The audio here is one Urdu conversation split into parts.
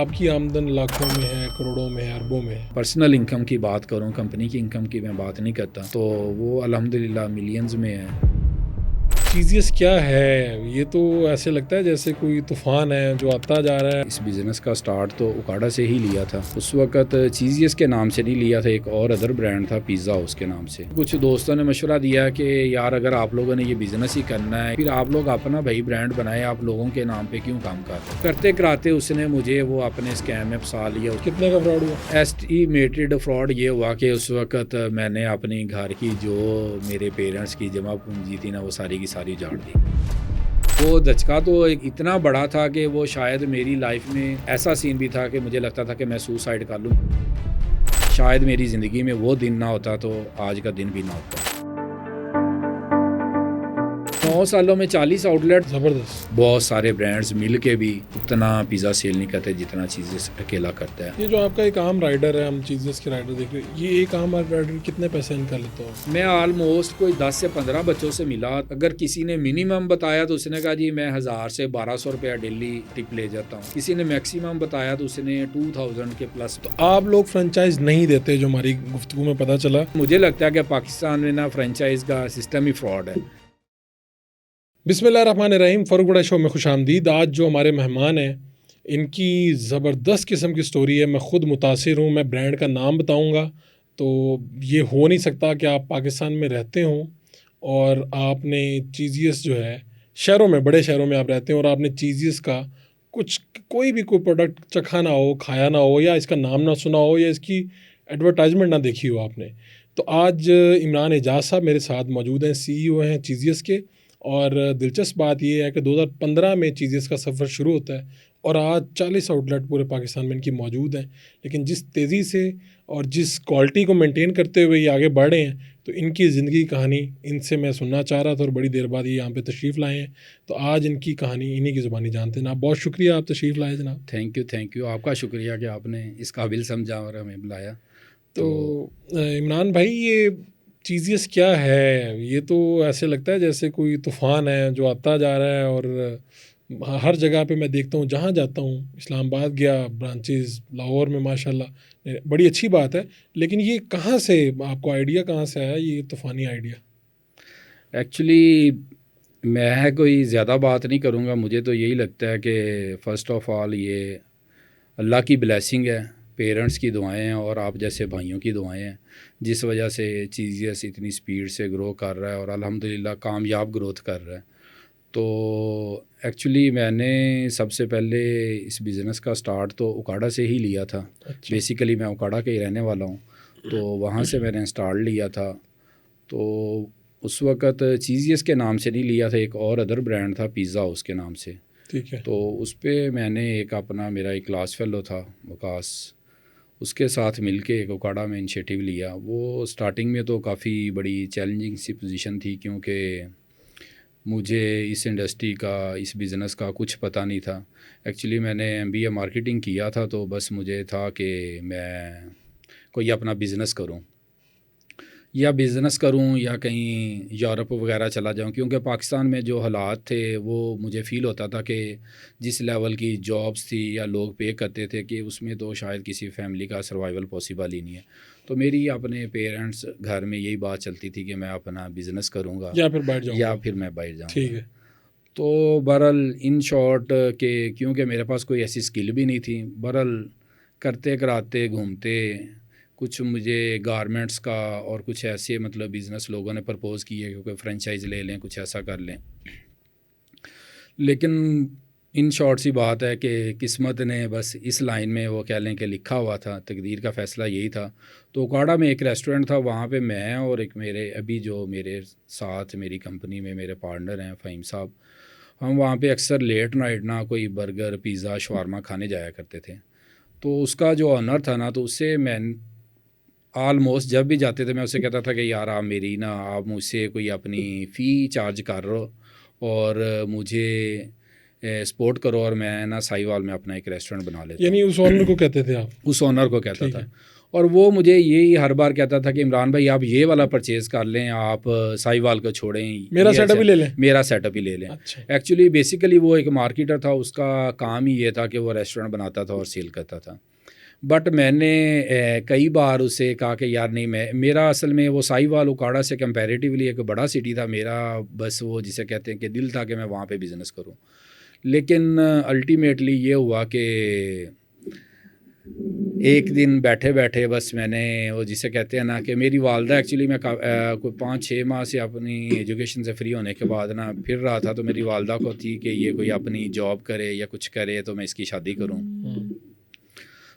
آپ کی آمدن لاکھوں میں ہے، کروڑوں میں ہے، اربوں میں ہے؟ پرسنل انکم کی بات کروں، کمپنی کی انکم کی میں بات نہیں کرتا، تو وہ الحمدللہ ملینز میں ہے۔ چیزیس کیا ہے؟ یہ تو ایسے لگتا ہے جیسے کوئی طوفان ہے جو آتا جا رہا ہے۔ اس بزنس کا سٹارٹ تو اوکاڑا سے ہی لیا تھا۔ اس وقت چیزیس کے نام سے نہیں لیا تھا، ایک اور ادر برانڈ تھا پیزا ہاؤس کے نام سے۔ کچھ دوستوں نے مشورہ دیا کہ یار اگر آپ لوگوں نے یہ بزنس ہی کرنا ہے، پھر آپ لوگ اپنا بھائی برانڈ بنائے، آپ لوگوں کے نام پہ کیوں کام کرتے کراتے اس نے مجھے وہ اپنے اسکیم میں پھنسا لیا۔ کتنے کا فراڈ ہوا؟ ایسٹیمیٹڈ فراڈ یہ ہوا کہ اس وقت میں نے اپنی گھر کی جو میرے پیرنٹس کی جمع پونجی تھی نا، وہ ساری کی ساری جاڑ دی۔ وہ دھچکا تو اتنا بڑا تھا کہ وہ شاید میری لائف میں ایسا سین بھی تھا کہ مجھے لگتا تھا کہ میں سوسائڈ کر لوں۔ شاید میری زندگی میں وہ دن نہ ہوتا تو آج کا دن بھی نہ ہوتا۔ 9 سالوں میں 40 آؤٹ لیٹ، زبردست۔ بہت سارے برانڈز مل کے بھی اتنا پیزا سیل نہیں کرتے جتنا چیزیں اکیلا کرتا ہے۔ یہ جو آپ کا ایک عام رائڈر ہے، ہم چیزیس کے رائڈر دیکھ رہے ہیں، یہ ایک عام رائڈر کتنے پیسے انکا لیتا ہو؟ میں آلموسٹ کوئی 10 سے 15 بچوں سے ملا۔ اگر کسی نے منیمم بتایا تو اس نے کہا جی میں 1000 سے 1200 روپیہ ڈیلی ٹپ لے جاتا ہوں۔ کسی نے میکسیمم بتایا تو اس نے 2000 کے پلس۔ تو آپ لوگ فرنچائز نہیں دیتے، جو ہماری گفتگو میں پتہ چلا۔ مجھے لگتا ہے کہ پاکستان میں نا فرنچائز کا سسٹم ہی فراڈ ہے۔ بسم اللہ الرحمن الرحیم۔ فاروق بڑا شو میں خوش آمدید۔ آج جو ہمارے مہمان ہیں ان کی زبردست قسم کی سٹوری ہے۔ میں خود متاثر ہوں۔ میں برانڈ کا نام بتاؤں گا تو یہ ہو نہیں سکتا کہ آپ پاکستان میں رہتے ہوں اور آپ نے چیزیس جو ہے شہروں میں، بڑے شہروں میں آپ رہتے ہیں اور آپ نے چیزیس کا کوئی بھی پروڈکٹ چکھا نہ ہو، کھایا نہ ہو، یا اس کا نام نہ سنا ہو، یا اس کی ایڈورٹائزمنٹ نہ دیکھی ہو آپ نے۔ تو آج عمران اعجاز صاحب میرے ساتھ موجود ہیں، CEO ہیں چیزیس کے۔ اور دلچسپ بات یہ ہے کہ 2015 میں چیزیس کا سفر شروع ہوتا ہے اور آج 40 آؤٹ لیٹ پورے پاکستان میں ان کی موجود ہیں۔ لیکن جس تیزی سے اور جس کوالٹی کو مینٹین کرتے ہوئے یہ آگے بڑھ رہے ہیں، تو ان کی زندگی کہانی ان سے میں سننا چاہ رہا تھا اور بڑی دیر بعد یہ یہاں پہ تشریف لائے ہیں۔ تو آج ان کی کہانی انہی کی زبانی جانتے ہیں۔ آپ بہت شکریہ، آپ تشریف لائے جناب۔ تھینک یو آپ کا شکریہ کہ آپ نے اس قابل سمجھا اور ہمیں بلایا۔ تو عمران بھائی، یہ چیزیس کیا ہے؟ یہ تو ایسے لگتا ہے جیسے کوئی طوفان ہے جو آتا جا رہا ہے، اور ہر جگہ پہ میں دیکھتا ہوں، جہاں جاتا ہوں، اسلام آباد گیا، برانچز لاہور میں ماشاءاللہ، بڑی اچھی بات ہے۔ لیکن یہ کہاں سے آپ کو آئیڈیا کہاں سے آیا، یہ طوفانی آئیڈیا؟ ایکچولی میں کوئی زیادہ بات نہیں کروں گا، مجھے تو یہی لگتا ہے کہ فرسٹ آف آل یہ اللہ کی بلیسنگ ہے، پیرنٹس کی دعائیں ہیں اور آپ جیسے بھائیوں کی دعائیں ہیں، جس وجہ سے چیزیس اتنی سپیڈ سے گرو کر رہا ہے اور الحمدللہ کامیاب گروتھ کر رہا ہے۔ تو ایکچولی میں نے سب سے پہلے اس بزنس کا سٹارٹ تو اوکاڑا سے ہی لیا تھا۔ بیسیکلی میں اوکاڑا کے ہی رہنے والا ہوں، تو وہاں سے میں نے سٹارٹ لیا تھا۔ تو اس وقت چیزیس کے نام سے نہیں لیا تھا، ایک اور ادر برانڈ تھا پیزا ہاؤس کے نام سے۔ ٹھیک ہے۔ تو اس پہ میں نے میرا ایک کلاس فیلو تھا وکاس، اس کے ساتھ مل کے ایک اوکاڑا میں انیشیٹو لیا۔ وہ سٹارٹنگ میں تو کافی بڑی چیلنجنگ سی پوزیشن تھی، کیونکہ مجھے اس انڈسٹری کا، اس بزنس کا کچھ پتہ نہیں تھا۔ ایکچولی میں نے MBA مارکیٹنگ کیا تھا، تو بس مجھے تھا کہ میں کوئی اپنا بزنس کروں، یا کہیں یورپ وغیرہ چلا جاؤں، کیونکہ پاکستان میں جو حالات تھے وہ مجھے فیل ہوتا تھا کہ جس لیول کی جابس تھی یا لوگ پے کرتے تھے کہ اس میں تو شاید کسی فیملی کا سروائیول پاسبل ہی نہیں ہے۔ تو میری اپنے پیرنٹس گھر میں یہی بات چلتی تھی کہ میں اپنا بزنس کروں گا یا پھر بیٹھ جاؤں یا گا، پھر میں بیٹھ جاؤں ٹھیک گا۔ ہے۔ تو بہرحال ان شارٹ کہ کیونکہ میرے پاس کوئی ایسی اسکل بھی نہیں تھی، بہرحال کرتے کراتے گھومتے کچھ مجھے گارمنٹس کا اور کچھ ایسے بزنس لوگوں نے پرپوز کیے کیونکہ فرنچائز لے لیں، کچھ ایسا کر لیں۔ لیکن ان شارٹ سی بات ہے کہ قسمت نے بس اس لائن میں وہ کہہ لیں کہ لکھا ہوا تھا، تقدیر کا فیصلہ یہی تھا۔ تو اوکاڑا میں ایک ریسٹورنٹ تھا، وہاں پہ میں اور ایک میرے ساتھ میری کمپنی میں میرے پارٹنر ہیں فہیم صاحب، ہم وہاں پہ اکثر لیٹ نائٹ نا کوئی برگر، پیزا، شاورما کھانے جایا کرتے تھے۔ تو اس کا جو آنر تھا نا، تو اس سے میں آلموسٹ جب بھی جاتے تھے میں اسے کہتا تھا کہ یار آپ مجھ سے کوئی اپنی فی چارج کر رہو اور مجھے سپورٹ کرو اور میں نا ساہیوال میں اپنا ایک ریسٹورنٹ بنا لیتا ہوں. یعنی اس اونر کو کہتے تھے آپ؟ اس اونر کو کہتا تھا. اور وہ مجھے یہی ہر بار کہتا تھا کہ عمران بھائی آپ یہ والا پرچیز کر لیں, آپ ساہیوال کو چھوڑیں, میرا سیٹ اپ ہی لے لیں. میرا سیٹ اپ ہی لے لیں. ایکچولی بیسیکلی وہ ایک مارکیٹر تھا, اس کا کام ہی یہ تھا کہ وہ ریسٹورنٹ بناتا تھا اور سیل کرتا تھا. بٹ میں نے کئی بار اسے کہا کہ یار نہیں, میرا اصل میں وہ ساہیوال اکاڑا سے کمپیریٹیولی ایک بڑا سٹی تھا میرا, بس وہ جسے کہتے ہیں کہ دل تھا کہ میں وہاں پہ بزنس کروں. لیکن الٹیمیٹلی یہ ہوا کہ ایک دن بیٹھے بیٹھے بس میں نے وہ جسے کہتے ہیں نا کہ میری والدہ ایکچولی میں کوئی 5-6 ماہ سے اپنی ایجوکیشن سے فری ہونے کے بعد نا پھر رہا تھا, تو میری والدہ کو تھی کہ یہ کوئی اپنی جاب کرے یا کچھ کرے تو میں اس کی شادی کروں.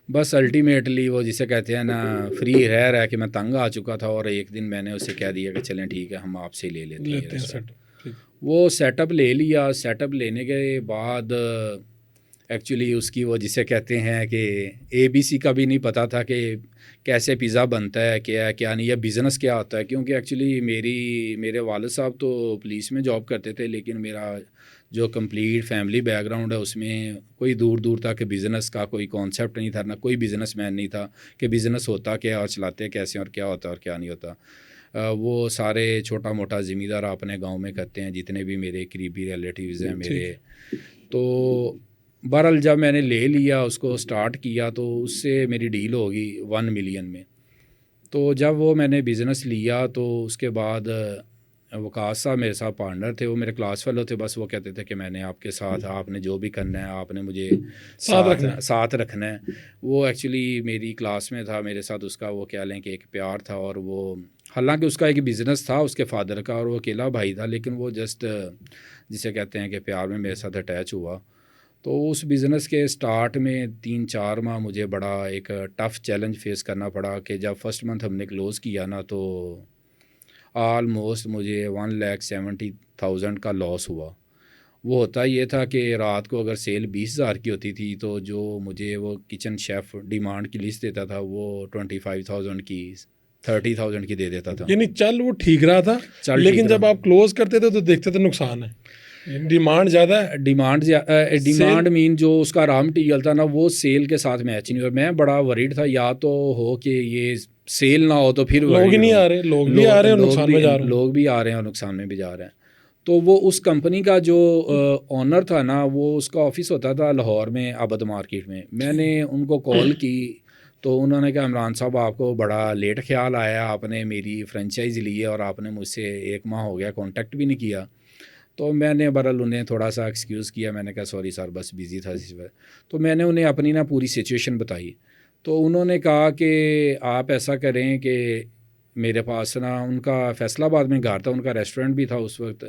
بس الٹیمیٹلی وہ جسے کہتے ہیں نا فری رہ کے میں تنگ آ چکا تھا, اور ایک دن میں نے اسے کہہ دیا کہ چلیں ٹھیک ہے ہم آپ سے لے لیتے ہیں. وہ سیٹ اپ لے لیا. سیٹ اپ لینے کے بعد ایکچولی اس کی وہ جسے کہتے ہیں کہ ABC کا بھی نہیں پتہ تھا کہ کیسے پیزا بنتا ہے, کیا نہیں, یا بزنس کیا ہوتا ہے. کیونکہ ایکچولی میرے والد صاحب تو پولیس میں جاب کرتے تھے, لیکن میرا جو کمپلیٹ فیملی بیک گراؤنڈ ہے اس میں کوئی دور تک بزنس کا کوئی کانسیپٹ نہیں تھا, نہ کوئی بزنس مین نہیں تھا کہ بزنس ہوتا کیا اور چلاتے کیسے اور کیا ہوتا اور کیا نہیں ہوتا. وہ سارے چھوٹا موٹا ذمہ دار اپنے گاؤں میں کرتے ہیں, جتنے بھی میرے قریبی ریلیٹیوز ہیں میرے. تو بہرحال جب میں نے لے لیا, اس کو سٹارٹ کیا, تو اس سے میری ڈیل ہوگی 1 ملین میں. تو جب وہ میں نے بزنس لیا تو اس کے بعد وقاص صاحب میرے ساتھ پارٹنر تھے, وہ میرے کلاس فیلو تھے. بس وہ کہتے تھے کہ میں نے آپ کے ساتھ, آپ نے جو بھی کرنا ہے آپ نے مجھے ساتھ رکھنا ہے. وہ ایکچولی میری کلاس میں تھا میرے ساتھ, اس کا وہ کہہ لیں کہ ایک پیار تھا, اور وہ حالانکہ اس کا ایک بزنس تھا اس کے فادر کا, اور وہ اکیلا بھائی تھا, لیکن وہ جسٹ جسے کہتے ہیں کہ پیار میں میرے ساتھ اٹیچ ہوا. تو اس بزنس کے سٹارٹ میں 3-4 ماہ مجھے بڑا ایک ٹف چیلنج فیس کرنا پڑا کہ جب فرسٹ منتھ ہم نے کلوز کیا نا, تو آلموسٹ مجھے 1,70,000 کا لاس ہوا. وہ ہوتا یہ تھا کہ رات کو اگر سیل 20,000 کی ہوتی تھی تو جو مجھے وہ کچن شیف ڈیمانڈ کی لسٹ دیتا تھا وہ 25,000 کی 30,000 کی دے دیتا تھا. یعنی چل وہ ٹھیک رہا تھا, لیکن جب آپ کلوز کرتے تھے تو دیکھتے تھے نقصان ہے, ڈیمانڈ زیادہ ہے. ڈیمانڈ مین جو اس کا را مٹیریل تھا نا وہ سیل کے ساتھ میچ نہیں ہوا. میں بڑا وریڈ تھا, یا تو ہو کہ یہ سیل نہ ہو تو پھر لوگ ہی نہیں آ رہے, لوگ بھی آ رہے ہیں اور نقصان میں جا رہے ہیں. لوگ بھی آ رہے ہیں اور نقصان میں بھی جا رہے ہیں. تو وہ اس کمپنی کا جو اونر تھا نا, وہ اس کا آفس ہوتا تھا لاہور میں عبد مارکیٹ میں. میں نے ان کو کال کی تو انہوں نے کہا عمران صاحب آپ کو بڑا لیٹ خیال آیا, آپ نے میری فرینچائز لی ہے اور آپ نے مجھ سے 1 ماہ ہو گیا کانٹیکٹ بھی نہیں کیا. تو میں نے بہرحال انہیں تھوڑا سا ایکسکیوز کیا, میں نے کہا سوری سر بس بزی تھا اس وقت. تو میں نے انہیں اپنی نا پوری سچویشن بتائی. تو انہوں نے کہا کہ آپ ایسا کریں کہ میرے پاس نا, ان کا فیصل آباد میں گھر تھا, ان کا ریسٹورنٹ بھی تھا اس وقت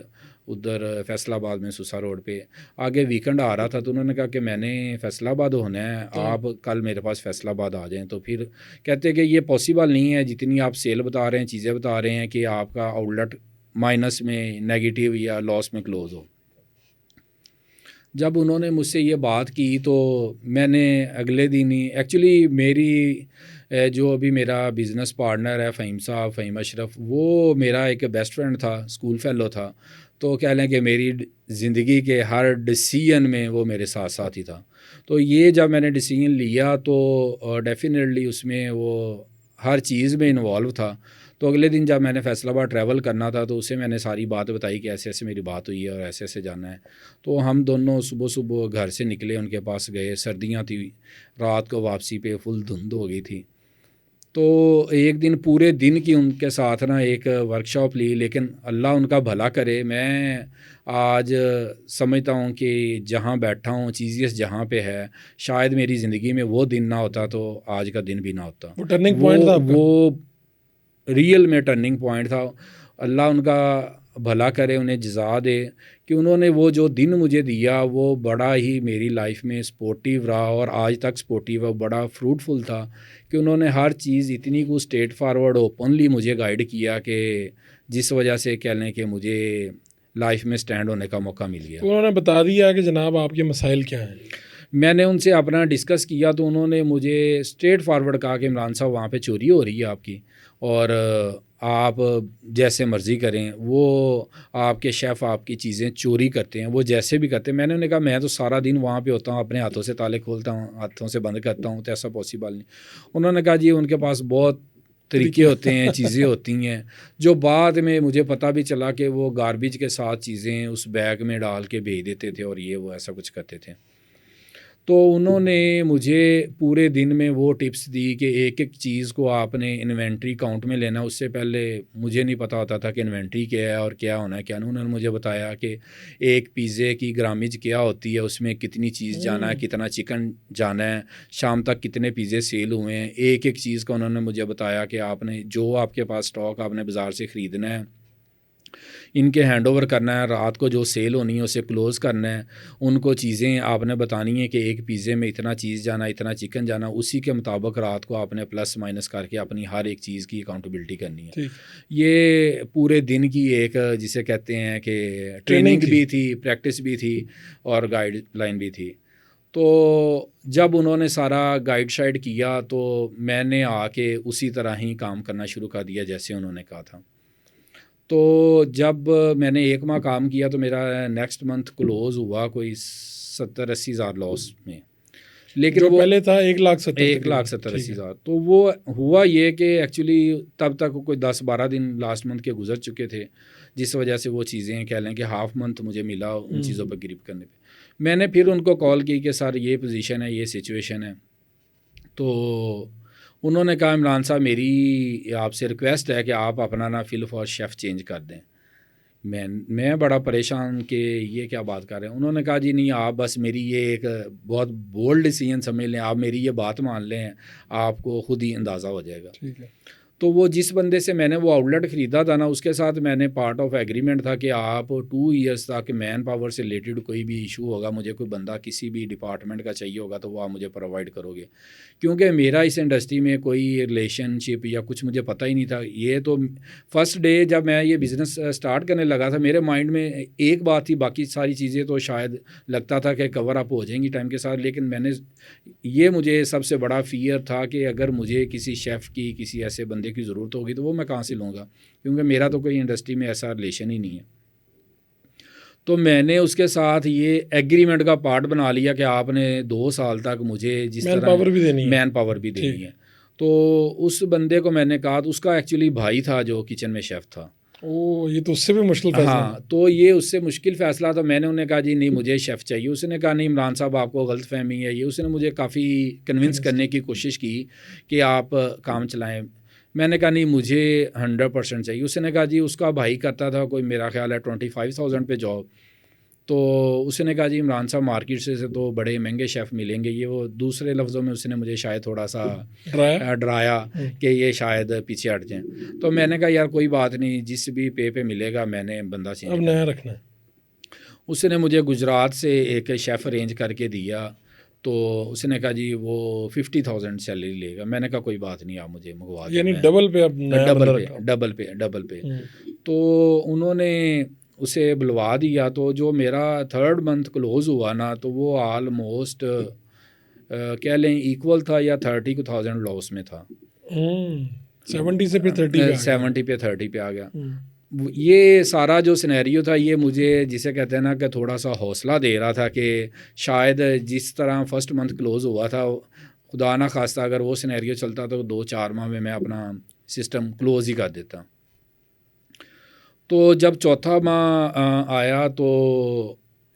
ادھر فیصل آباد میں سسا روڈ پہ. آگے ویکنڈ آ رہا تھا تو انہوں نے کہا کہ میں نے فیصل آباد ہونا ہے, آپ کل میرے پاس فیصل آباد آ جائیں. تو پھر کہتے کہ یہ پاسبل نہیں ہے, جتنی آپ سیل بتا رہے ہیں چیزیں بتا رہے ہیں کہ آپ کا آؤٹ لیٹ مائنس میں نیگیٹو یا لاس میں کلوز ہو. جب انہوں نے مجھ سے یہ بات کی تو میں نے اگلے دن ہی ایکچولی میری جو ابھی میرا بزنس پارٹنر ہے فہیم صاحب, فہیم اشرف, وہ میرا ایک بیسٹ فرینڈ تھا, اسکول فیلو تھا. تو کہہ لیں کہ میری زندگی کے ہر ڈیسیژن میں وہ میرے ساتھ ساتھ ہی تھا. تو یہ جب میں نے ڈیسیژن لیا تو ڈیفینیٹلی اس میں وہ ہر چیز میں انوالو تھا. تو اگلے دن جب میں نے فیصل آباد ٹریول کرنا تھا تو اسے میں نے ساری بات بتائی کہ ایسے ایسے میری بات ہوئی ہے اور ایسے ایسے جانا ہے. تو ہم دونوں صبح گھر سے نکلے, ان کے پاس گئے, سردیاں تھی, رات کو واپسی پہ فل دھند ہو گئی تھی. تو ایک دن پورے دن کی ان کے ساتھ نا ایک ورک شاپ لی, لیکن اللہ ان کا بھلا کرے, میں آج سمجھتا ہوں کہ جہاں بیٹھا ہوں چیزیس جہاں پہ ہے, شاید میری زندگی میں وہ دن نہ ہوتا تو آج کا دن بھی نہ ہوتا. وہ ٹرننگ پوائنٹ تھا, وہ ریئل میں ٹرننگ پوائنٹ تھا. اللہ ان کا بھلا کرے, انہیں جزا دے کہ انہوں نے وہ جو دن مجھے دیا وہ بڑا ہی میری لائف میں سپورٹیو رہا, اور آج تک سپورٹیو ہے, بڑا فروٹفل تھا کہ انہوں نے ہر چیز اتنی کو اسٹریٹ فارورڈ اوپنلی مجھے گائیڈ کیا کہ جس وجہ سے کہہ لیں کہ مجھے لائف میں سٹینڈ ہونے کا موقع مل گیا. انہوں نے بتا دیا کہ جناب آپ کے مسائل کیا ہیں. میں نے ان سے اپنا ڈسکس کیا تو انہوں نے مجھے اسٹریٹ فارورڈ کہا کہ عمران صاحب وہاں پہ چوری ہو رہی ہے آپ کی، اور آپ جیسے مرضی کریں، وہ آپ کے شیف آپ کی چیزیں چوری کرتے ہیں، وہ جیسے بھی کرتے ہیں۔ میں نے انہیں کہا میں تو سارا دن وہاں پہ ہوتا ہوں، اپنے ہاتھوں سے تالے کھولتا ہوں، ہاتھوں سے بند کرتا ہوں، تو ایسا پاسبل نہیں۔ انہوں نے کہا جی ان کے پاس بہت طریقے ہوتے ہیں، چیزیں ہوتی ہیں، جو بعد میں مجھے پتہ بھی چلا کہ وہ گاربیج کے ساتھ چیزیں اس بیگ میں ڈال کے بھیج دیتے تھے، اور یہ وہ ایسا کچھ کرتے تھے۔ تو انہوں نے مجھے پورے دن میں وہ ٹپس دی کہ ایک ایک چیز کو آپ نے انوینٹری کاؤنٹ میں لینا۔ اس سے پہلے مجھے نہیں پتہ ہوتا تھا کہ انوینٹری کیا ہے اور کیا ہونا ہے کیا نہیں۔ انہوں نے مجھے بتایا کہ ایک پیزے کی گرامج کیا ہوتی ہے، اس میں کتنی چیز جانا ہے، کتنا چکن جانا ہے، شام تک کتنے پیزے سیل ہوئے ہیں، ایک ایک چیز کا انہوں نے مجھے بتایا کہ آپ نے جو آپ کے پاس اسٹاک آپ نے بازار سے خریدنا ہے، ان کے ہینڈ اوور کرنا ہے، رات کو جو سیل ہونی ہے اسے کلوز کرنا ہے، ان کو چیزیں آپ نے بتانی ہے کہ ایک پیزے میں اتنا چیز جانا، اتنا چکن جانا، اسی کے مطابق رات کو آپ نے پلس مائنس کر کے اپنی ہر ایک چیز کی اکاؤنٹیبلٹی کرنی ہے۔ یہ پورے دن کی ایک جسے کہتے ہیں کہ ٹریننگ بھی تھی، پریکٹس بھی تھی، اور گائیڈ لائن بھی تھی۔ تو جب انہوں نے سارا گائیڈ شائڈ کیا تو میں نے آ کے اسی طرح ہی کام کرنا شروع کر دیا جیسے انہوں نے کہا تھا۔ تو جب میں نے 1 ماہ کام کیا تو میرا نیکسٹ منتھ کلوز ہوا کوئی 70-80 ہزار لاس میں، لیکن جو وہ پہلے تھا 1,70,000 1,70,80 ہزار۔ تو وہ ہوا یہ کہ ایکچولی تب تک کوئی 10-12 دن لاسٹ منتھ کے گزر چکے تھے، جس وجہ سے وہ چیزیں کہہ لیں کہ ہاف منتھ مجھے ملا ان چیزوں پہ گریپ کرنے پہ۔ میں نے پھر ان کو کال کی کہ سر یہ پوزیشن ہے، یہ سچویشن ہے۔ تو انہوں نے کہا عمران صاحب میری آپ سے ریکویسٹ ہے کہ آپ اپنا نا فل فار شیف چینج کر دیں۔ میں بڑا پریشان کہ یہ کیا بات کر رہے ہیں۔ انہوں نے کہا جی نہیں، آپ بس میری یہ ایک بہت بولڈ ڈیسیژن سمجھ لیں، آپ میری یہ بات مان لیں، آپ کو خود ہی اندازہ ہو جائے گا۔ تو وہ جس بندے سے میں نے وہ آؤٹ لیٹ خریدا تھا نا، اس کے ساتھ میں نے پارٹ آف ایگریمنٹ تھا کہ آپ 2 ایئرس تک مین پاور سے ریلیٹڈ کوئی بھی ایشو ہوگا، مجھے کوئی بندہ کسی بھی ڈپارٹمنٹ کا چاہیے ہوگا تو وہ آپ مجھے پرووائڈ کرو گے، کیونکہ میرا اس انڈسٹری میں کوئی ریلیشن شپ یا کچھ مجھے پتہ ہی نہیں تھا۔ یہ تو فرسٹ ڈے جب میں یہ بزنس سٹارٹ کرنے لگا تھا، میرے مائنڈ میں ایک بات تھی، باقی ساری چیزیں تو شاید لگتا تھا کہ کور اپ ہو جائیں گی ٹائم کے ساتھ، لیکن یہ مجھے سب سے بڑا فیئر تھا کہ اگر مجھے کسی شیف کی، کسی ایسے بندے کی ضرورت ہوگی تو وہ میں کہاں سے لوں گا، کیونکہ میرا تو کوئی انڈسٹری میں ایسا ریلیشن ہی نہیں ہے۔ تو میں نے اس کے ساتھ یہ ایگریمنٹ کا پارٹ بنا لیا کہ آپ نے 2 سال تک مجھے جس طرح مین پاور بھی دینی ہے۔ تو اس بندے کو میں نے کہا، تو اس کا ایکچولی بھائی تھا جو کچن میں شیف تھا۔ یہ تو اس سے بھی مشکل فیصلہ۔ ہاں، تو یہ اس سے مشکل فیصلہ تھا۔ میں نے انہیں کہا جی نہیں مجھے شیف چاہیے۔ اس نے کہا نہیں عمران صاحب آپ کو غلط فہمی ہے یہ۔ اس نے مجھے کافی کنونس کرنے کی کوشش کی کہ آپ کام چلائیں۔ میں نے کہا نہیں مجھے 100% چاہیے۔ اس نے کہا جی اس کا بھائی کرتا تھا کوئی میرا خیال ہے 25,000 پہ جاب۔ تو اس نے کہا جی عمران صاحب مارکیٹ سے تو بڑے مہنگے شیف ملیں گے، یہ وہ دوسرے لفظوں میں اس نے مجھے شاید تھوڑا سا ڈرایا کہ یہ شاید پیچھے ہٹ جائیں۔ تو میں نے کہا یار کوئی بات نہیں، جس بھی پہ ملے گا میں نے بندہ چینج نیا رکھنا ہے۔ اس نے مجھے گجرات سے ایک شیف ارینج کر کے دیا، تو اس نے کہا جی وہ 50,000 سیلری لے گا۔ میں نے کہا کوئی بات نہیں، آپ مجھے منگوا دیں، یعنی ڈبل پہ۔ تو انہوں نے اسے بلوا دیا۔ تو جو میرا 3rd منتھ کلوز ہوا نا، تو وہ آلموسٹ کہہ لیں ایکول تھا یا 30,000 لاس میں تھا۔ 70 سے پھر 30 پہ آ گیا۔ یہ سارا جو سینیریو تھا یہ مجھے جسے کہتے ہیں نا کہ تھوڑا سا حوصلہ دے رہا تھا کہ شاید جس طرح فرسٹ منتھ کلوز ہوا تھا، خدا نہ خواستہ اگر وہ سینیریو چلتا تو 2-4 ماہ میں اپنا سسٹم کلوز ہی کر دیتا۔ تو جب چوتھا ماہ آیا تو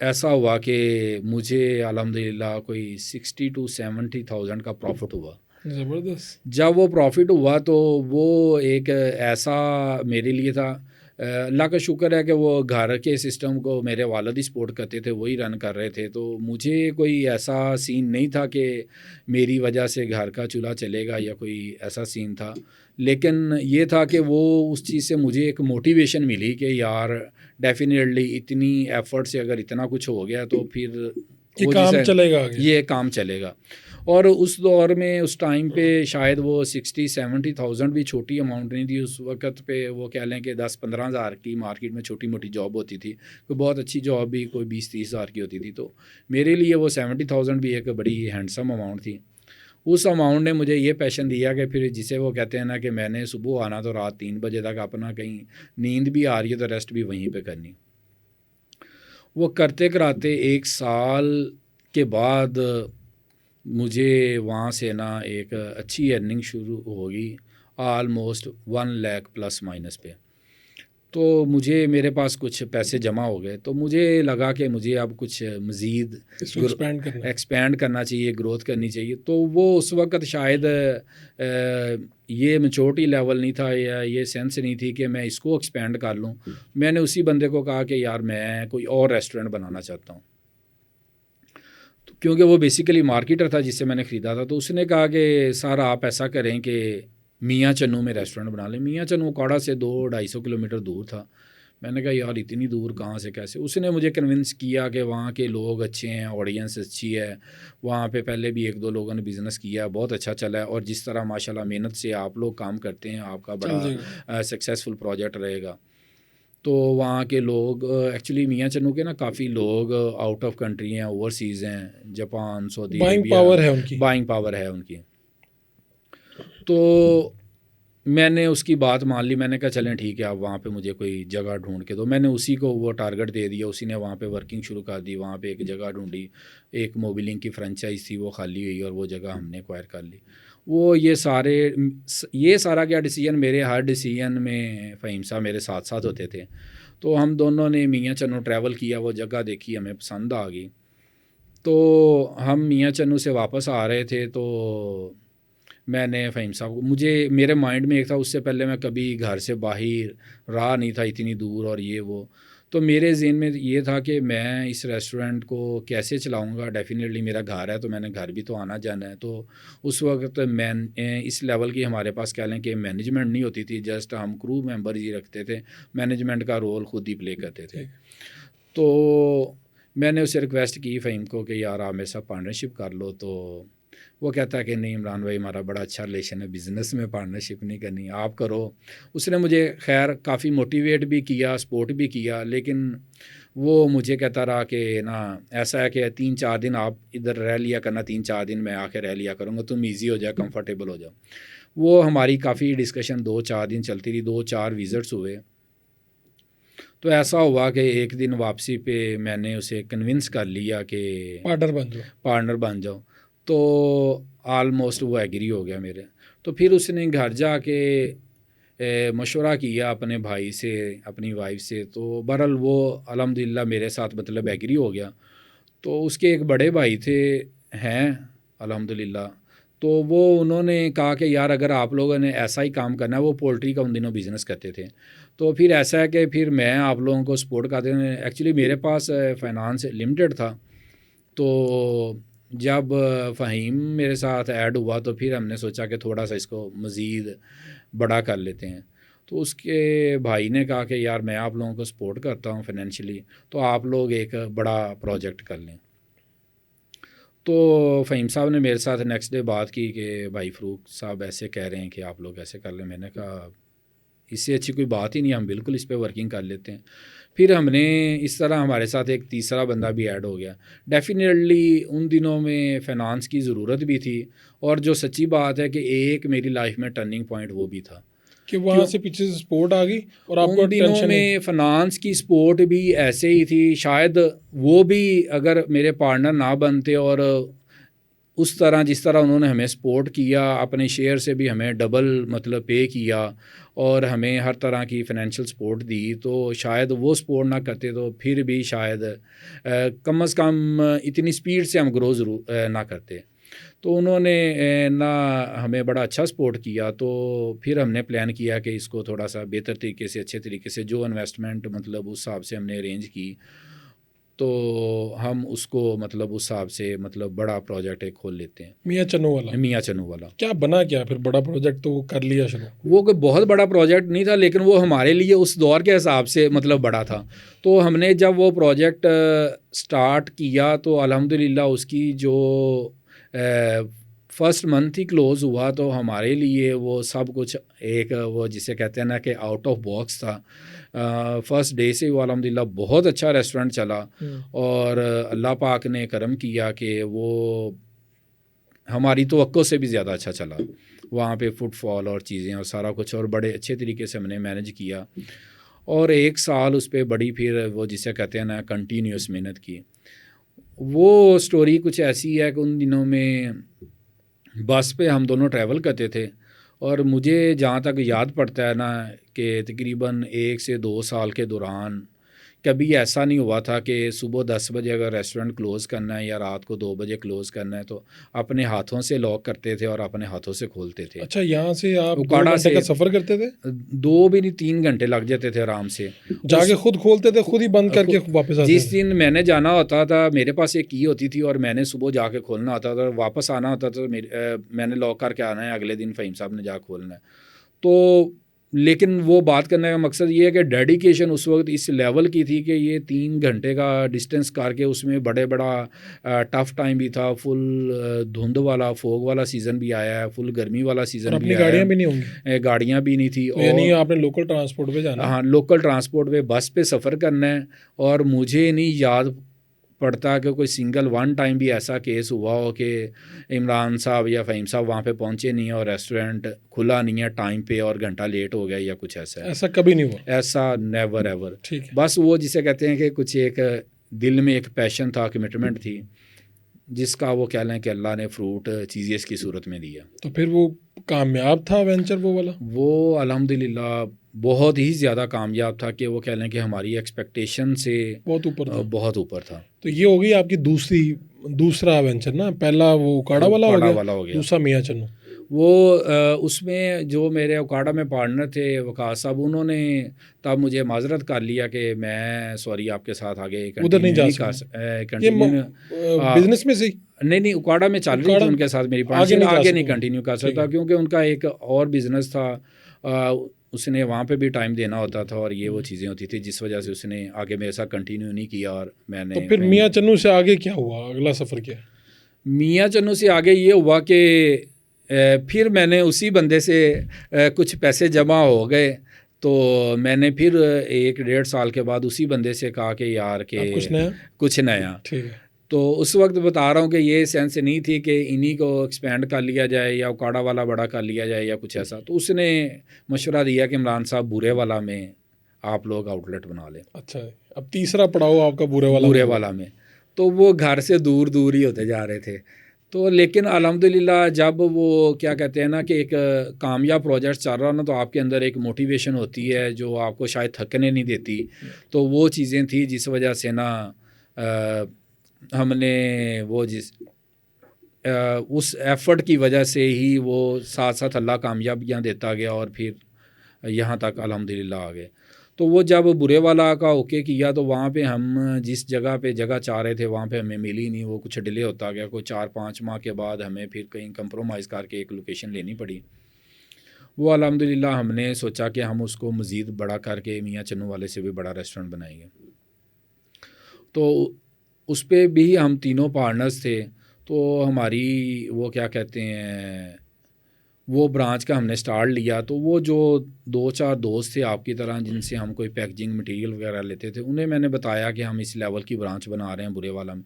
ایسا ہوا کہ مجھے الحمدللہ کوئی 60,000 to 70,000 کا پروفٹ ہوا۔ زبردست۔ جب وہ پروفٹ ہوا تو وہ ایک ایسا میرے لیے تھا، اللہ کا شکر ہے کہ وہ گھر کے سسٹم کو میرے والد ہی سپورٹ کرتے تھے، وہی رن کر رہے تھے، تو مجھے کوئی ایسا سین نہیں تھا کہ میری وجہ سے گھر کا چولہا چلے گا یا کوئی ایسا سین تھا، لیکن یہ تھا کہ وہ اس چیز سے مجھے ایک موٹیویشن ملی کہ یار ڈیفینیٹلی اتنی ایفرٹ سے اگر اتنا کچھ ہو گیا تو پھر یہ وہ کام جسے چلے گا آگے. یہ کام چلے گا. اور اس دور میں اس ٹائم پہ شاید وہ 60-70,000 بھی چھوٹی اماؤنٹ نہیں تھی. اس وقت پہ وہ کہہ لیں کہ 10-15 ہزار کی مارکیٹ میں چھوٹی موٹی جاب ہوتی تھی. کوئی بہت اچھی جاب بھی کوئی 20-30 ہزار کی ہوتی تھی. تو میرے لیے وہ 70,000 بھی ایک بڑی ہینڈسم اماؤنٹ تھی. اس اماؤنٹ نے مجھے یہ پیشن دیا کہ پھر جسے وہ کہتے ہیں نا کہ میں نے صبح آنا تو رات 3 بجے تک اپنا کہیں نیند بھی آ رہی ہے تو ریسٹ بھی وہیں پہ کرنی. وہ کرتے کراتے 1 سال کے بعد مجھے وہاں سے نا ایک اچھی ارننگ شروع ہوگی آلموسٹ 1 لاکھ پلس مائنس پہ. تو مجھے میرے پاس کچھ پیسے جمع ہو گئے. تو مجھے لگا کہ مجھے اب کچھ مزید اس کو ایکسپینڈ کرنا ہے. ایکسپینڈ کرنا چاہیے, گروتھ کرنی چاہیے. تو وہ اس وقت شاید یہ میچورٹی لیول نہیں تھا یا یہ سینس نہیں تھی کہ میں اس کو ایکسپینڈ کر لوں. میں نے اسی بندے کو کہا کہ یار میں کوئی اور ریسٹورینٹ بنانا چاہتا ہوں, کیونکہ وہ بیسیکلی مارکیٹر تھا جس سے میں نے خریدا تھا. تو اس نے کہا کہ سر آپ ایسا کریں کہ میاں چنو میں ریسٹورینٹ بنا لیں. میاں چنو کوڑا سے 200-250 کلومیٹر دور تھا. میں نے کہا یار اتنی دور کہاں سے کیسے. اس نے مجھے کنونس کیا کہ وہاں کے لوگ اچھے ہیں, آڈینس اچھی ہے, وہاں پہ پہلے بھی 1-2 لوگوں نے بزنس کیا, بہت اچھا چلا ہے, اور جس طرح ماشاءاللہ محنت سے آپ لوگ کام کرتے ہیں آپ کا بڑا سکسیزفل پروجیکٹ رہے گا. تو وہاں کے لوگ ایکچولی میاں چنو کے نا کافی لوگ آؤٹ آف کنٹری ہیں, اوورسیز ہیں, جاپان, سعودی بائنگ عربیہ, پاور ہے ان کی. بائنگ پاور ہے ان کی. تو میں نے اس کی بات مان لی. میں نے کہا چلیں ٹھیک ہے, آپ وہاں پہ مجھے کوئی جگہ ڈھونڈ کے دو. میں نے اسی کو وہ ٹارگٹ دے دیا, اسی نے وہاں پہ ورکنگ شروع کر دی. وہاں پہ ایک جگہ ڈھونڈی, ایک موبیلنگ کی فرنچائز تھی وہ خالی ہوئی اور وہ جگہ ہم نے ایکوائر کر لی. یہ سارا کیا ڈیسیجن, میرے ہر ڈیسیجن میں فہیم صاحب میرے ساتھ ساتھ ہوتے تھے. تو ہم دونوں نے میاں چنو ٹریول کیا, وہ جگہ دیکھی, ہمیں پسند آ گئی. تو ہم میاں چنو سے واپس آ رہے تھے تو میں نے فہیم صاحب کو, میرے مائنڈ میں ایک تھا, اس سے پہلے میں کبھی گھر سے باہر رہا نہیں تھا اتنی دور اور یہ وہ. تو میرے ذہن میں یہ تھا کہ میں اس ریسٹورینٹ کو کیسے چلاؤں گا. ڈیفینیٹلی میرا گھر ہے تو میں نے گھر بھی تو آنا جانا ہے. تو اس وقت میں اس لیول کی ہمارے پاس کہہ لیں کہ مینجمنٹ نہیں ہوتی تھی, جسٹ ہم کرو ممبر ہی رکھتے تھے, مینجمنٹ کا رول خود ہی پلے کرتے تھے. تو میں نے اسے ریکویسٹ کی فہیم کو کہ یار آپ میرے ساتھ پارٹنرشپ کر لو. تو وہ کہتا ہے کہ نہیں عمران بھائی ہمارا بڑا اچھا ریلیشن ہے, بزنس میں پارٹنرشپ نہیں کرنی, آپ کرو. اس نے مجھے خیر کافی موٹیویٹ بھی کیا, سپورٹ بھی کیا, لیکن وہ مجھے کہتا رہا کہ نا ایسا ہے کہ 3-4 دن آپ ادھر رہ لیا کرنا, 3-4 دن میں آ کے رہ لیا کروں گا, تم ایزی ہو جائے, کمفرٹیبل ہو جاؤ. وہ ہماری کافی ڈسکشن 2-4 دن چلتی رہی, 2-4 وزٹس ہوئے. تو ایسا ہوا کہ ایک دن واپسی پہ میں نے اسے کنونس کر لیا کہ پارٹنر بن جاؤ. تو آلموسٹ وہ ایگری ہو گیا میرے. تو پھر اس نے گھر جا کے مشورہ کیا اپنے بھائی سے, اپنی وائف سے. تو بہرحال وہ الحمدللہ میرے ساتھ مطلب ایگری ہو گیا. تو اس کے ایک بڑے بھائی ہیں الحمدللہ. تو انہوں نے کہا کہ یار اگر آپ لوگوں نے ایسا ہی کام کرنا ہے, وہ پولٹری کا ان دنوں بزنس کرتے تھے, تو پھر ایسا ہے کہ پھر میں آپ لوگوں کو سپورٹ کرتے ہیں. ایکچولی میرے پاس فائنانس لمیٹڈ تھا. تو جب فہیم میرے ساتھ ایڈ ہوا تو پھر ہم نے سوچا کہ تھوڑا سا اس کو مزید بڑا کر لیتے ہیں. تو اس کے بھائی نے کہا کہ یار میں آپ لوگوں کو سپورٹ کرتا ہوں فائنینشلی, تو آپ لوگ ایک بڑا پروجیکٹ کر لیں. تو فہیم صاحب نے میرے ساتھ نیکسٹ ڈے بات کی کہ بھائی فروخ صاحب ایسے کہہ رہے ہیں کہ آپ لوگ ایسے کر لیں. میں نے کہا اس سے اچھی کوئی بات ہی نہیں, ہم بالکل اس پہ ورکنگ کر لیتے ہیں. پھر ہم نے اس طرح ہمارے ساتھ ایک تیسرا بندہ بھی ایڈ ہو گیا. ڈیفینیٹلی ان دنوں میں فائنانس کی ضرورت بھی تھی, اور جو سچی بات ہے کہ ایک میری لائف میں ٹرننگ پوائنٹ وہ بھی تھا کہ وہاں سے پیچھے سے سپورٹ آ گئی اور آپ کو ان دنوں میں فائنانس کی سپورٹ بھی ایسے ہی تھی. شاید وہ بھی اگر میرے پارٹنر نہ بنتے اور اس طرح جس طرح انہوں نے ہمیں سپورٹ کیا, اپنے شیئر سے بھی ہمیں ڈبل مطلب پے کیا اور ہمیں ہر طرح کی فائنینشیل سپورٹ دی, تو شاید وہ سپورٹ نہ کرتے تو پھر بھی شاید کم از کم اتنی سپیڈ سے ہم گرو ضرور نہ کرتے. تو انہوں نے نہ ہمیں بڑا اچھا سپورٹ کیا. تو پھر ہم نے پلان کیا کہ اس کو تھوڑا سا بہتر طریقے سے, اچھے طریقے سے جو انویسٹمنٹ مطلب اس حساب سے ہم نے ارینج کی, تو ہم اس کو مطلب اس حساب سے مطلب بڑا پروجیکٹ ایک کھول لیتے ہیں، میاں چنو والا میاں چنو والا۔ کیا بنا کیا پھر بڑا پروجیکٹ تو وہ کر لیا شروع؟ وہ کوئی بہت بڑا پروجیکٹ نہیں تھا، لیکن وہ ہمارے لیے اس دور کے حساب سے مطلب بڑا تھا۔ تو ہم نے جب وہ پروجیکٹ سٹارٹ کیا تو الحمدللہ اس کی جو فرسٹ منتھ ہی کلوز ہوا تو ہمارے لیے وہ سب کچھ ایک وہ جسے کہتے ہیں نا کہ آؤٹ آف باکس تھا۔ فرسٹ ڈے سے وہ الحمدللہ بہت اچھا ریسٹورنٹ چلا، اور اللہ پاک نے کرم کیا کہ وہ ہماری توقع سے بھی زیادہ اچھا چلا۔ وہاں پہ فٹ فال اور چیزیں اور سارا کچھ اور بڑے اچھے طریقے سے ہم نے مینیج کیا، اور 1 سال اس پہ بڑی پھر وہ جسے کہتے ہیں نا کنٹینیوس محنت کی۔ وہ سٹوری کچھ ایسی ہے کہ ان دنوں میں بس پہ ہم دونوں ٹریول کرتے تھے، اور مجھے جہاں تک یاد پڑتا ہے نا کہ تقریباً 1 سے 2 سال کے دوران کبھی ایسا نہیں ہوا تھا کہ صبح 10 بجے اگر ریسٹورنٹ کلوز کرنا ہے یا رات کو 2 بجے کلوز کرنا ہے تو اپنے ہاتھوں سے لاک کرتے تھے اور اپنے ہاتھوں سے کھولتے تھے۔ اچھا، یہاں سے آپ 2 اوکاڑا گھنٹے سے کا سفر کرتے تھے؟ 2 بھی نہیں 3 گھنٹے لگ جاتے تھے آرام سے۔ جا کے خود کھولتے تھے، خود ہی بند کر کے واپس آتے جس تھے؟ دن میں نے جانا ہوتا تھا میرے پاس ایک کی ہوتی تھی، اور میں نے صبح جا کے کھولنا ہوتا تھا، واپس آنا ہوتا تھا میں نے لاک کر کے آنا ہے، اگلے دن فہیم صاحب نے جا کھولنا ہے۔ تو لیکن وہ بات کرنے کا مقصد یہ ہے کہ ڈیڈیکیشن اس وقت اس لیول کی تھی کہ یہ 3 گھنٹے کا ڈسٹینس کر کے اس میں بڑا ٹف ٹائم بھی تھا، فل دھند والا فوگ والا سیزن بھی آیا ہے، فل گرمی والا سیزن اور بھی اپنی آیا گاڑیاں ہے، بھی نہیں ہوں گی؟ گاڑیاں بھی نہیں تھی، یعنی اور آپ نے لوکل ٹرانسپورٹ پہ جانا؟ ہاں لوکل ٹرانسپورٹ پہ بس پہ سفر کرنا ہے۔ اور مجھے نہیں یاد پڑتا کہ کوئی سنگل ون ٹائم بھی ایسا کیس ہوا ہو کہ عمران صاحب یا فہیم صاحب وہاں پہ پہنچے نہیں اور ریسٹورنٹ کھلا نہیں ہے ٹائم پہ اور گھنٹہ لیٹ ہو گیا یا کچھ ایسا ہے۔ ایسا کبھی نہیں ہوا؟ ایسا نیور ایور۔ ٹھیک ہے۔ بس وہ جسے کہتے ہیں کہ کچھ ایک دل میں ایک پیشن تھا، کمٹمنٹ تھی، جس کا وہ کہہ لیں کہ اللہ نے فروٹ چیزیں کی صورت میں دیا۔ تو پھر وہ کامیاب تھا وینچر وہ والا؟ وہ الحمدللہ بہت ہی زیادہ کامیاب تھا، کہ وہ کہہ لیں کہ ہماری ایکسپیکٹیشن سے بہت اوپر تھا۔ بہت اوپر تھا۔ تو یہ ہوگی آپ کی دوسرا وینچر نا؟ پہلا وہ اکاڑا والا ہو گیا، دوسرا میاں چنو۔ وہ اس میں جو میرے اوکاڑا میں پارٹنر تھے وقاص صاحب، انہوں نے تب مجھے معذرت کر لیا کہ میں سوری آپ کے ساتھ آگے ادھر نہیں جا سکتا بزنس میں سے؟ نہیں اکاڑا میں چل رہی تھی ان کے ساتھ میری پارٹنرشپ، آگے نہیں کنٹینیو کر سکتا کیونکہ ان کا ایک اور بزنس تھا، اس نے وہاں پہ بھی ٹائم دینا ہوتا تھا اور یہ وہ چیزیں ہوتی تھی، جس وجہ سے اس نے آگے میرے ساتھ کنٹینیو نہیں کیا۔ اور میں نے تو پھر میاں چنو سے آگے کیا ہوا؟ اگلا سفر کیا؟ میاں چنو سے آگے یہ ہوا کہ پھر میں نے اسی بندے سے کچھ پیسے جمع ہو گئے، تو میں نے پھر 1-1.5 سال کے بعد اسی بندے سے کہا کہ یار کہ کچھ نیا۔ ٹھیک ہے۔ تو اس وقت بتا رہا ہوں کہ یہ سینس نہیں تھی کہ انہی کو ایکسپینڈ کر لیا جائے یا اکاڑا والا بڑا کر لیا جائے یا کچھ ایسا، تو اس نے مشورہ دیا کہ عمران صاحب بورے والا میں آپ لوگ آؤٹ لیٹ بنا لیں۔ اچھا، اب تیسرا پڑاؤ آپ کا بورے والا میں، تو وہ گھر سے دور دور ہی ہوتے جا رہے تھے۔ تو لیکن الحمدللہ جب وہ کیا کہتے ہیں نا کہ ایک کامیاب پروجیکٹ چل رہا نا، تو آپ کے اندر ایک موٹیویشن ہوتی ہے جو آپ کو شاید تھکنے نہیں دیتی۔ تو وہ چیزیں تھیں جس وجہ سے نا ہم نے وہ اس ایفرٹ کی وجہ سے ہی وہ ساتھ ساتھ اللہ کامیابیاں دیتا گیا، اور پھر یہاں تک الحمدللہ آ گئے۔ تو وہ جب برے والا کا اوکے کیا تو وہاں پہ ہم جس جگہ پہ جگہ چاہ رہے تھے وہاں پہ ہمیں ملی نہیں، وہ کچھ ڈیلے ہوتا گیا، کوئی 4-5 ماہ کے بعد ہمیں پھر کہیں کمپرومائز کر کے ایک لوکیشن لینی پڑی۔ وہ الحمدللہ ہم نے سوچا کہ ہم اس کو مزید بڑا کر کے میاں چنو والے سے بھی بڑا ریسٹورنٹ بنائیں گے۔ تو اس پہ بھی ہم تینوں پارٹنرز تھے، تو ہماری وہ کیا کہتے ہیں وہ برانچ کا ہم نے سٹارٹ لیا۔ تو وہ جو 2-4 دوست تھے آپ کی طرح جن سے ہم کوئی پیکجنگ مٹیریل وغیرہ لیتے تھے، انہیں میں نے بتایا کہ ہم اس لیول کی برانچ بنا رہے ہیں برے والا میں۔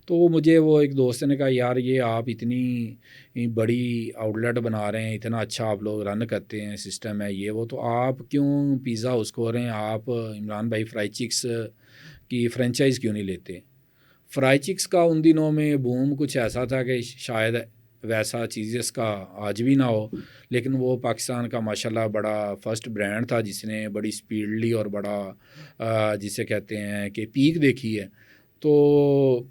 تو مجھے وہ ایک دوست نے کہا یار یہ آپ اتنی بڑی آؤٹ لیٹ بنا رہے ہیں، اتنا اچھا آپ لوگ رن کرتے ہیں، سسٹم ہے یہ وہ، تو آپ کیوں پیزا ہاؤس کھول رہے ہیں؟ آپ عمران بھائی فرائی چکس کی فرینچائز کیوں نہیں لیتے؟ فرائی چکس کا ان دنوں میں بوم کچھ ایسا تھا کہ شاید ویسا چیزز کا آج بھی نہ ہو، لیکن وہ پاکستان کا ماشاءاللہ بڑا فرسٹ برانڈ تھا جس نے بڑی سپیڈلی اور بڑا جسے کہتے ہیں کہ پیک دیکھی ہے۔ تو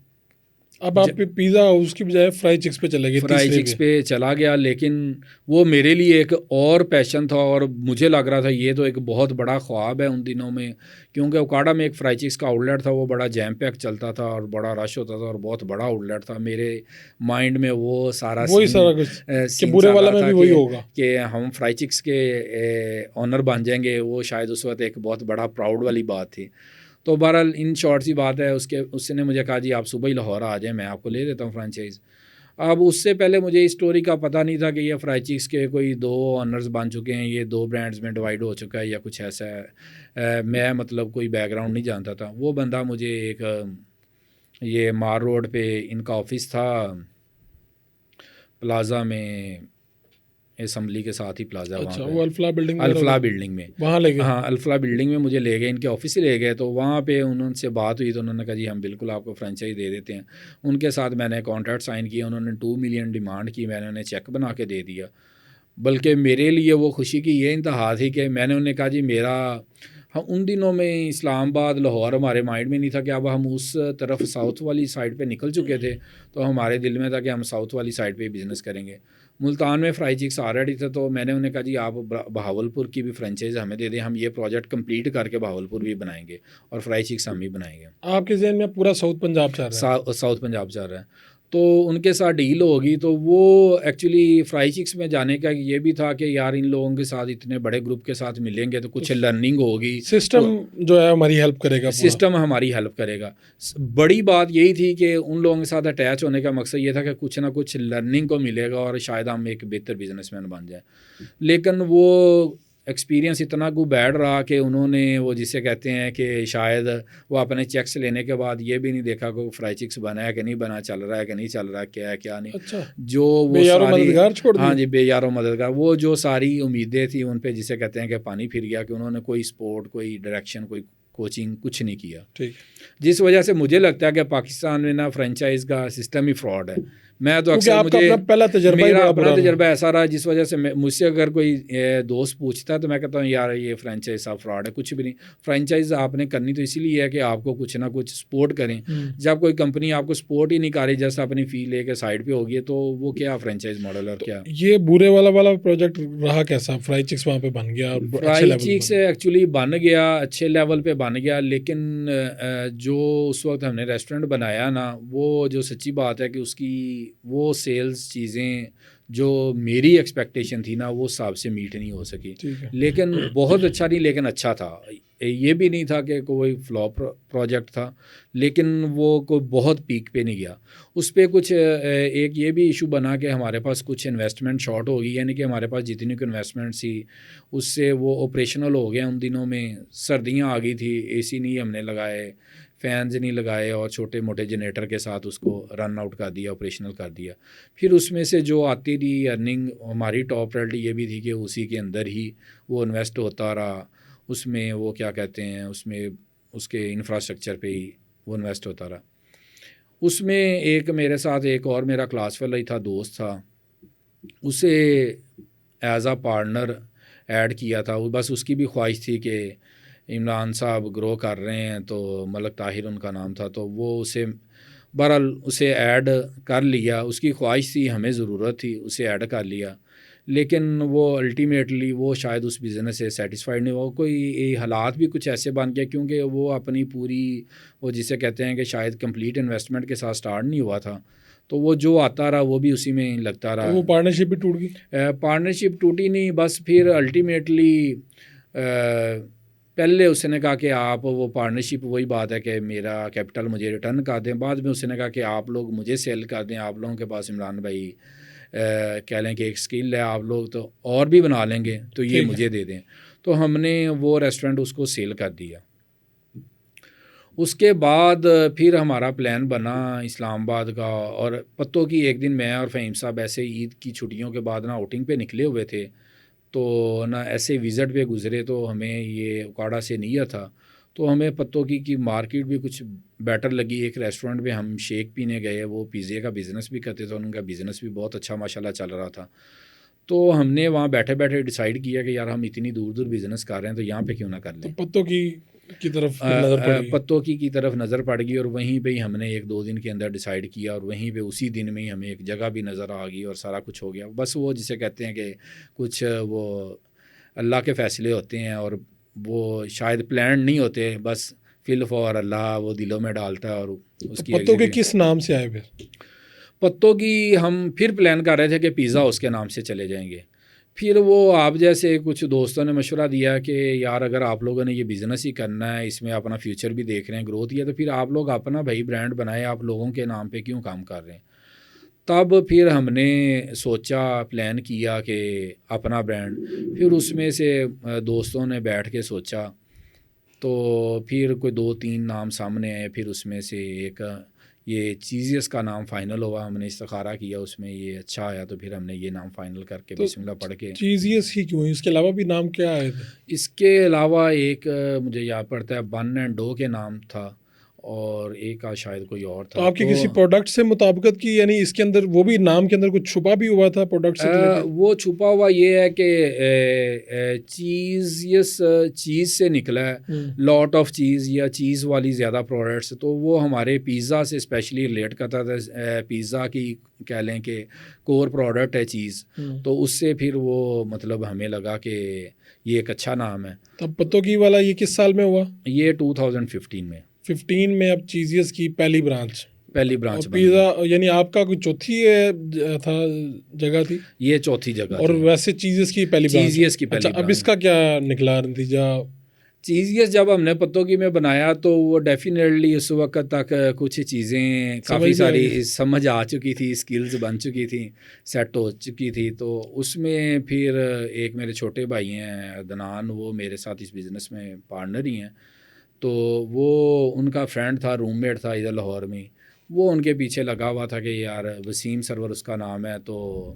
اب آپ پیزا ہاؤس کی بجائے فرائی چکس پہ چلے گئے، فرائی تیسرے چکس پہ چلا گیا، لیکن وہ میرے لیے ایک اور پیشن تھا، اور مجھے لگ رہا تھا یہ تو ایک بہت بڑا خواب ہے ان دنوں میں، کیونکہ اوکاڑا میں ایک فرائی چکس کا آؤٹ لیٹ تھا، وہ بڑا جیم پیک چلتا تھا اور بڑا رش ہوتا تھا اور بہت بڑا آؤٹ لیٹ تھا. میرے مائنڈ میں وہ سارا وہی سارا کچھ کہ سین برے چل والا رہا میں تھا بھی وہی ہوگا کہ ہم فرائی چکس کے آنر بن جائیں گے. وہ شاید اس وقت ایک بہت بڑا پراؤڈ والی بات تھی. تو بہرحال ان شارٹ سی بات ہے، اس نے مجھے کہا جی آپ صبح ہی لاہور آ جائیں، میں آپ کو لے دیتا ہوں فرانچائز. اب اس سے پہلے مجھے اس اسٹوری کا پتہ نہیں تھا کہ یہ فرائی چکس کے کوئی 2 آنرز بن چکے ہیں، یہ 2 برانڈز میں ڈیوائڈ ہو چکا ہے یا کچھ ایسا ہے. میں مطلب کوئی بیک گراؤنڈ نہیں جانتا تھا. وہ بندہ مجھے ایک یہ مار روڈ پہ ان کا آفس تھا، پلازا میں، اسمبلی کے ساتھ ہی پلازا، وہاں اچھا پہ وہ الفلا بلڈنگ میں الفلا بلڈنگ میں، وہاں لے گئے. ہاں الفلا بلڈنگ میں مجھے لے گئے، ان کے آفس سے لے گئے. تو وہاں پہ انہوں سے بات ہوئی تو انہوں نے کہا جی ہم بالکل آپ کو فرانچائز دے دیتے ہیں. ان کے ساتھ میں نے کانٹریکٹ سائن کیا، انہوں نے 2 ملین ڈیمانڈ کی، میں نے انہیں چیک بنا کے دے دیا. بلکہ میرے لیے وہ خوشی کی یہ انتہا تھی کہ میں نے انہیں کہا جی میرا، ہم ان دنوں میں اسلام آباد لاہور ہمارے مائنڈ میں نہیں تھا کہ اب ہم اس طرف ساؤتھ والی سائڈ پہ نکل چکے تھے، تو ہمارے دل میں تھا کہ ہم ساؤتھ والی سائڈ پہ بزنس کریں گے. ملتان میں فرائی چکس آلریڈی تھا، تو میں نے انہیں کہا جی آپ بہاولپور کی بھی فرانچائز ہمیں دے دیں، ہم یہ پروجیکٹ کمپلیٹ کر کے بہاولپور بھی بنائیں گے اور فرائی چکس ہم بھی بنائیں گے. آپ کے ذہن میں پورا ساؤتھ پنجاب چل رہا ہے؟ ساؤتھ پنجاب چل رہا ہے. تو ان کے ساتھ ڈیل ہوگی. تو وہ ایکچولی فرائی چکس میں جانے کا یہ بھی تھا کہ یار ان لوگوں کے ساتھ اتنے بڑے گروپ کے ساتھ ملیں گے تو کچھ لرننگ ہوگی، سسٹم جو ہے ہماری ہیلپ کرے گا، سسٹم ہماری ہیلپ کرے گا. بڑی بات یہی تھی کہ ان لوگوں کے ساتھ اٹیچ ہونے کا مقصد یہ تھا کہ کچھ نہ کچھ لرننگ کو ملے گا اور شاید ہم ایک بہتر بزنس مین بن جائیں. لیکن وہ ایکسپیرینس اتنا کو بیڈ رہا کہ انہوں نے وہ جسے کہتے ہیں کہ شاید وہ اپنے چیکس لینے کے بعد یہ بھی نہیں دیکھا کہ فرائی چکس بنا ہے کہ نہیں بنا، چل رہا ہے کہ نہیں چل رہا، کیا ہے کیا نہیں. اچھا جو وہ بے یار و ساری مددگار چھوڑ ہاں دی. جی بے یار و مددگار، وہ جو ساری امیدیں تھیں ان پہ جسے کہتے ہیں کہ پانی پھر گیا، کہ انہوں نے کوئی سپورٹ، کوئی ڈائریکشن، کوئی کوچنگ کچھ نہیں کیا. ٹھیک. جس وجہ سے مجھے لگتا ہے کہ پاکستان میں نا فرینچائز کا سسٹم ہی فراڈ ہے. میں تو کیونکہ اکثر آپ کا اپنا پہلا تجربہ ہی میرا بڑا اپنا برا تجربہ ایسا رہا جس وجہ سے مجھ سے اگر کوئی دوست پوچھتا ہے تو میں کہتا ہوں یار یہ فرینچائز صاحب فراڈ ہے. کچھ بھی نہیں. فرینچائز آپ نے کرنی تو اسی لیے ہے کہ آپ کو کچھ نہ کچھ سپورٹ کریں. جب کوئی کمپنی آپ کو سپورٹ ہی نہیں کر رہی، جیسے اپنی فی لے کے سائڈ پہ ہوگی، تو وہ کیا فرینچائز ماڈل اور کیا. یہ بورے والا پروجیکٹ رہا کیسا؟ فرائی چکس وہاں پہ بن گیا، اچھے فرائی لیول پہ چکس ایکچولی بن گیا، اچھے لیول پہ بن گیا، لیکن جو اس وقت ہم نے ریسٹورنٹ بنایا نا، وہ جو سچی بات ہے کہ اس کی وہ سیلز چیزیں جو میری ایکسپیکٹیشن تھی نا وہ حساب سے میٹ نہیں ہو سکی. لیکن بہت اچھا نہیں، لیکن اچھا تھا. یہ بھی نہیں تھا کہ کوئی فلاپ پروجیکٹ تھا، لیکن وہ کوئی بہت پیک پہ نہیں گیا. اس پہ کچھ ایک یہ بھی ایشو بنا کہ ہمارے پاس کچھ انویسٹمنٹ شارٹ ہو گئی، یعنی کہ ہمارے پاس جتنی کوئی انویسٹمنٹ تھی اس سے وہ آپریشنل ہو گیا. ان دنوں میں سردیاں آ گئی تھی، اے سی نہیں ہم نے لگائے، فینز نہیں لگائے، اور چھوٹے موٹے جنریٹر کے ساتھ اس کو رن آؤٹ کر دیا، آپریشنل کر دیا. پھر اس میں سے جو آتی تھی ارننگ، ہماری ٹاپ پرائرٹی یہ بھی تھی کہ اسی کے اندر ہی وہ انویسٹ ہوتا رہا. اس میں وہ کیا کہتے ہیں، اس میں اس کے انفراسٹرکچر پہ ہی وہ انویسٹ ہوتا رہا. اس میں ایک میرے ساتھ ایک اور میرا کلاس فیلو ہی تھا، دوست تھا، اسے ایز اے پارٹنر ایڈ کیا تھا. بس اس کی بھی خواہش تھی کہ عمران صاحب گرو کر رہے ہیں، تو ملک طاہر ان کا نام تھا، تو وہ اسے بہرحال اسے ایڈ کر لیا. اس کی خواہش تھی، ہمیں ضرورت تھی، اسے ایڈ کر لیا. لیکن وہ الٹیمیٹلی وہ شاید اس بزنس سے سیٹسفائیڈ نہیں ہوا. کوئی حالات بھی کچھ ایسے بن گئے، کیونکہ وہ اپنی پوری وہ جسے کہتے ہیں کہ شاید کمپلیٹ انویسٹمنٹ کے ساتھ سٹارٹ نہیں ہوا تھا، تو وہ جو آتا رہا وہ بھی اسی میں لگتا رہا. وہ پارٹنرشپ بھی ٹوٹ گئی. پارٹنرشپ ٹوٹی نہیں، بس پھر الٹیمیٹلی پہلے اس نے کہا کہ آپ وہ پارٹنرشپ، وہی بات ہے کہ میرا کیپٹل مجھے ریٹرن کر دیں. بعد میں اس نے کہا کہ آپ لوگ مجھے سیل کر دیں، آپ لوگوں کے پاس عمران بھائی کہہ لیں کہ ایک اسکل ہے، آپ لوگ تو اور بھی بنا لیں گے، تو یہ مجھے دے دیں. تو ہم نے وہ ریسٹورنٹ اس کو سیل کر دیا. اس کے بعد پھر ہمارا پلان بنا اسلام آباد کا، اور پتوں کی ایک دن میں اور فہیم صاحب ایسے عید کی چھٹیوں کے بعد نا آؤٹنگ پہ نکلے ہوئے تھے، تو نا ایسے وزٹ پہ گزرے، تو ہمیں یہ اوکاڑا سے نیئر تھا، تو ہمیں پتوں کی مارکیٹ بھی کچھ بیٹر لگی. ایک ریسٹورنٹ پہ ہم شیک پینے گئے، وہ پیزے کا بزنس بھی کرتے تھے، ان کا بزنس بھی بہت اچھا ماشاءاللہ چل رہا تھا. تو ہم نے وہاں بیٹھے بیٹھے ڈیسائیڈ کیا کہ یار ہم اتنی دور دور بزنس کر رہے ہیں تو یہاں پہ کیوں نہ کر لیں. پتوں کی کی طرف نظر پڑ گئی؟ پتوں کی طرف نظر پڑ گئی، اور وہیں پہ ہی ہم نے 1-2 دن کے اندر ڈیسائیڈ کیا، اور وہیں پہ اسی دن میں ہی ہمیں ایک جگہ بھی نظر آ گئی اور سارا کچھ ہو گیا. بس وہ جسے کہتے ہیں کہ کچھ وہ اللہ کے فیصلے ہوتے ہیں، اور وہ شاید پلانڈ نہیں ہوتے، بس فل فور اللہ وہ دلوں میں ڈالتا ہے. اور اس تو کی پتوں کے کس نام سے آئے پھر؟ پتوں کی ہم پھر پلان کر رہے تھے کہ پیزا ہاؤس کے نام سے چلے جائیں گے. پھر وہ آپ جیسے کچھ دوستوں نے مشورہ دیا کہ یار اگر آپ لوگوں نے یہ بزنس ہی کرنا ہے، اس میں اپنا فیوچر بھی دیکھ رہے ہیں، گروتھ ہی ہے، تو پھر آپ لوگ اپنا بھائی برانڈ بنائے، آپ لوگوں کے نام پہ کیوں کام کر رہے ہیں. تب پھر ہم نے سوچا، پلان کیا کہ اپنا برانڈ. پھر اس میں سے دوستوں نے بیٹھ کے سوچا، تو پھر کوئی 2-3 نام سامنے آئے. پھر اس میں سے ایک یہ چیزیس کا نام فائنل ہوا. ہم نے استخارہ کیا، اس میں یہ اچھا آیا، تو پھر ہم نے یہ نام فائنل کر کے تو بسم اللہ پڑھ کے. چیزیس ہی کیوں؟ اس کے علاوہ بھی نام کیا آئے تھے؟ اس کے علاوہ ایک مجھے یاد پڑتا ہے بن اینڈ ڈو کے نام تھا، اور ایک شاید کوئی اور تھا. تو آپ کی کسی پروڈکٹ سے مطابقت کی، یعنی اس کے اندر وہ بھی نام کے اندر کچھ چھپا بھی ہوا تھا پروڈکٹ سے ریلیٹڈ؟ وہ چھپا ہوا یہ ہے کہ چیز سے نکلا ہے، لاٹ آف چیز یا چیز والی زیادہ پروڈکٹس. تو وہ ہمارے پیزا سے اسپیشلی ریلیٹ کرتا تھا. پیزا کی کہہ لیں کہ کور پروڈکٹ ہے چیز، تو اس سے پھر وہ مطلب ہمیں لگا کہ یہ ایک اچھا نام ہے. تب پتوں کی والا یہ کس سال میں ہوا؟ یہ 2015 میں. 15 میں اب چیزیس کی پہلی برانچ برانچ اور پیزا یعنی آپ کا کوئی چوتھی تھا جگہ تھی؟ یہ چوتھی جگہ اور ویسے چیزیس کی پہلی برانچ. چیزیس کی پہلی. اچھا، اب اس کا کیا نکلا نتیجہ؟ چیزیس جب ہم نے پتوں کی میں بنایا تو وہ ڈیفینیٹلی اس وقت تک کچھ چیزیں کافی ساری سمجھ آ چکی تھی، اسکلز بن چکی تھیں، سیٹ ہو چکی تھی. تو اس میں پھر ایک میرے چھوٹے بھائی ہیں عدنان، وہ میرے ساتھ اس بزنس میں پارٹنر ہی ہیں. تو وہ ان کا فرینڈ تھا، روم میٹ تھا ادھر لاہور میں. وہ ان کے پیچھے لگا ہوا تھا کہ یار وسیم سرور اس کا نام ہے، تو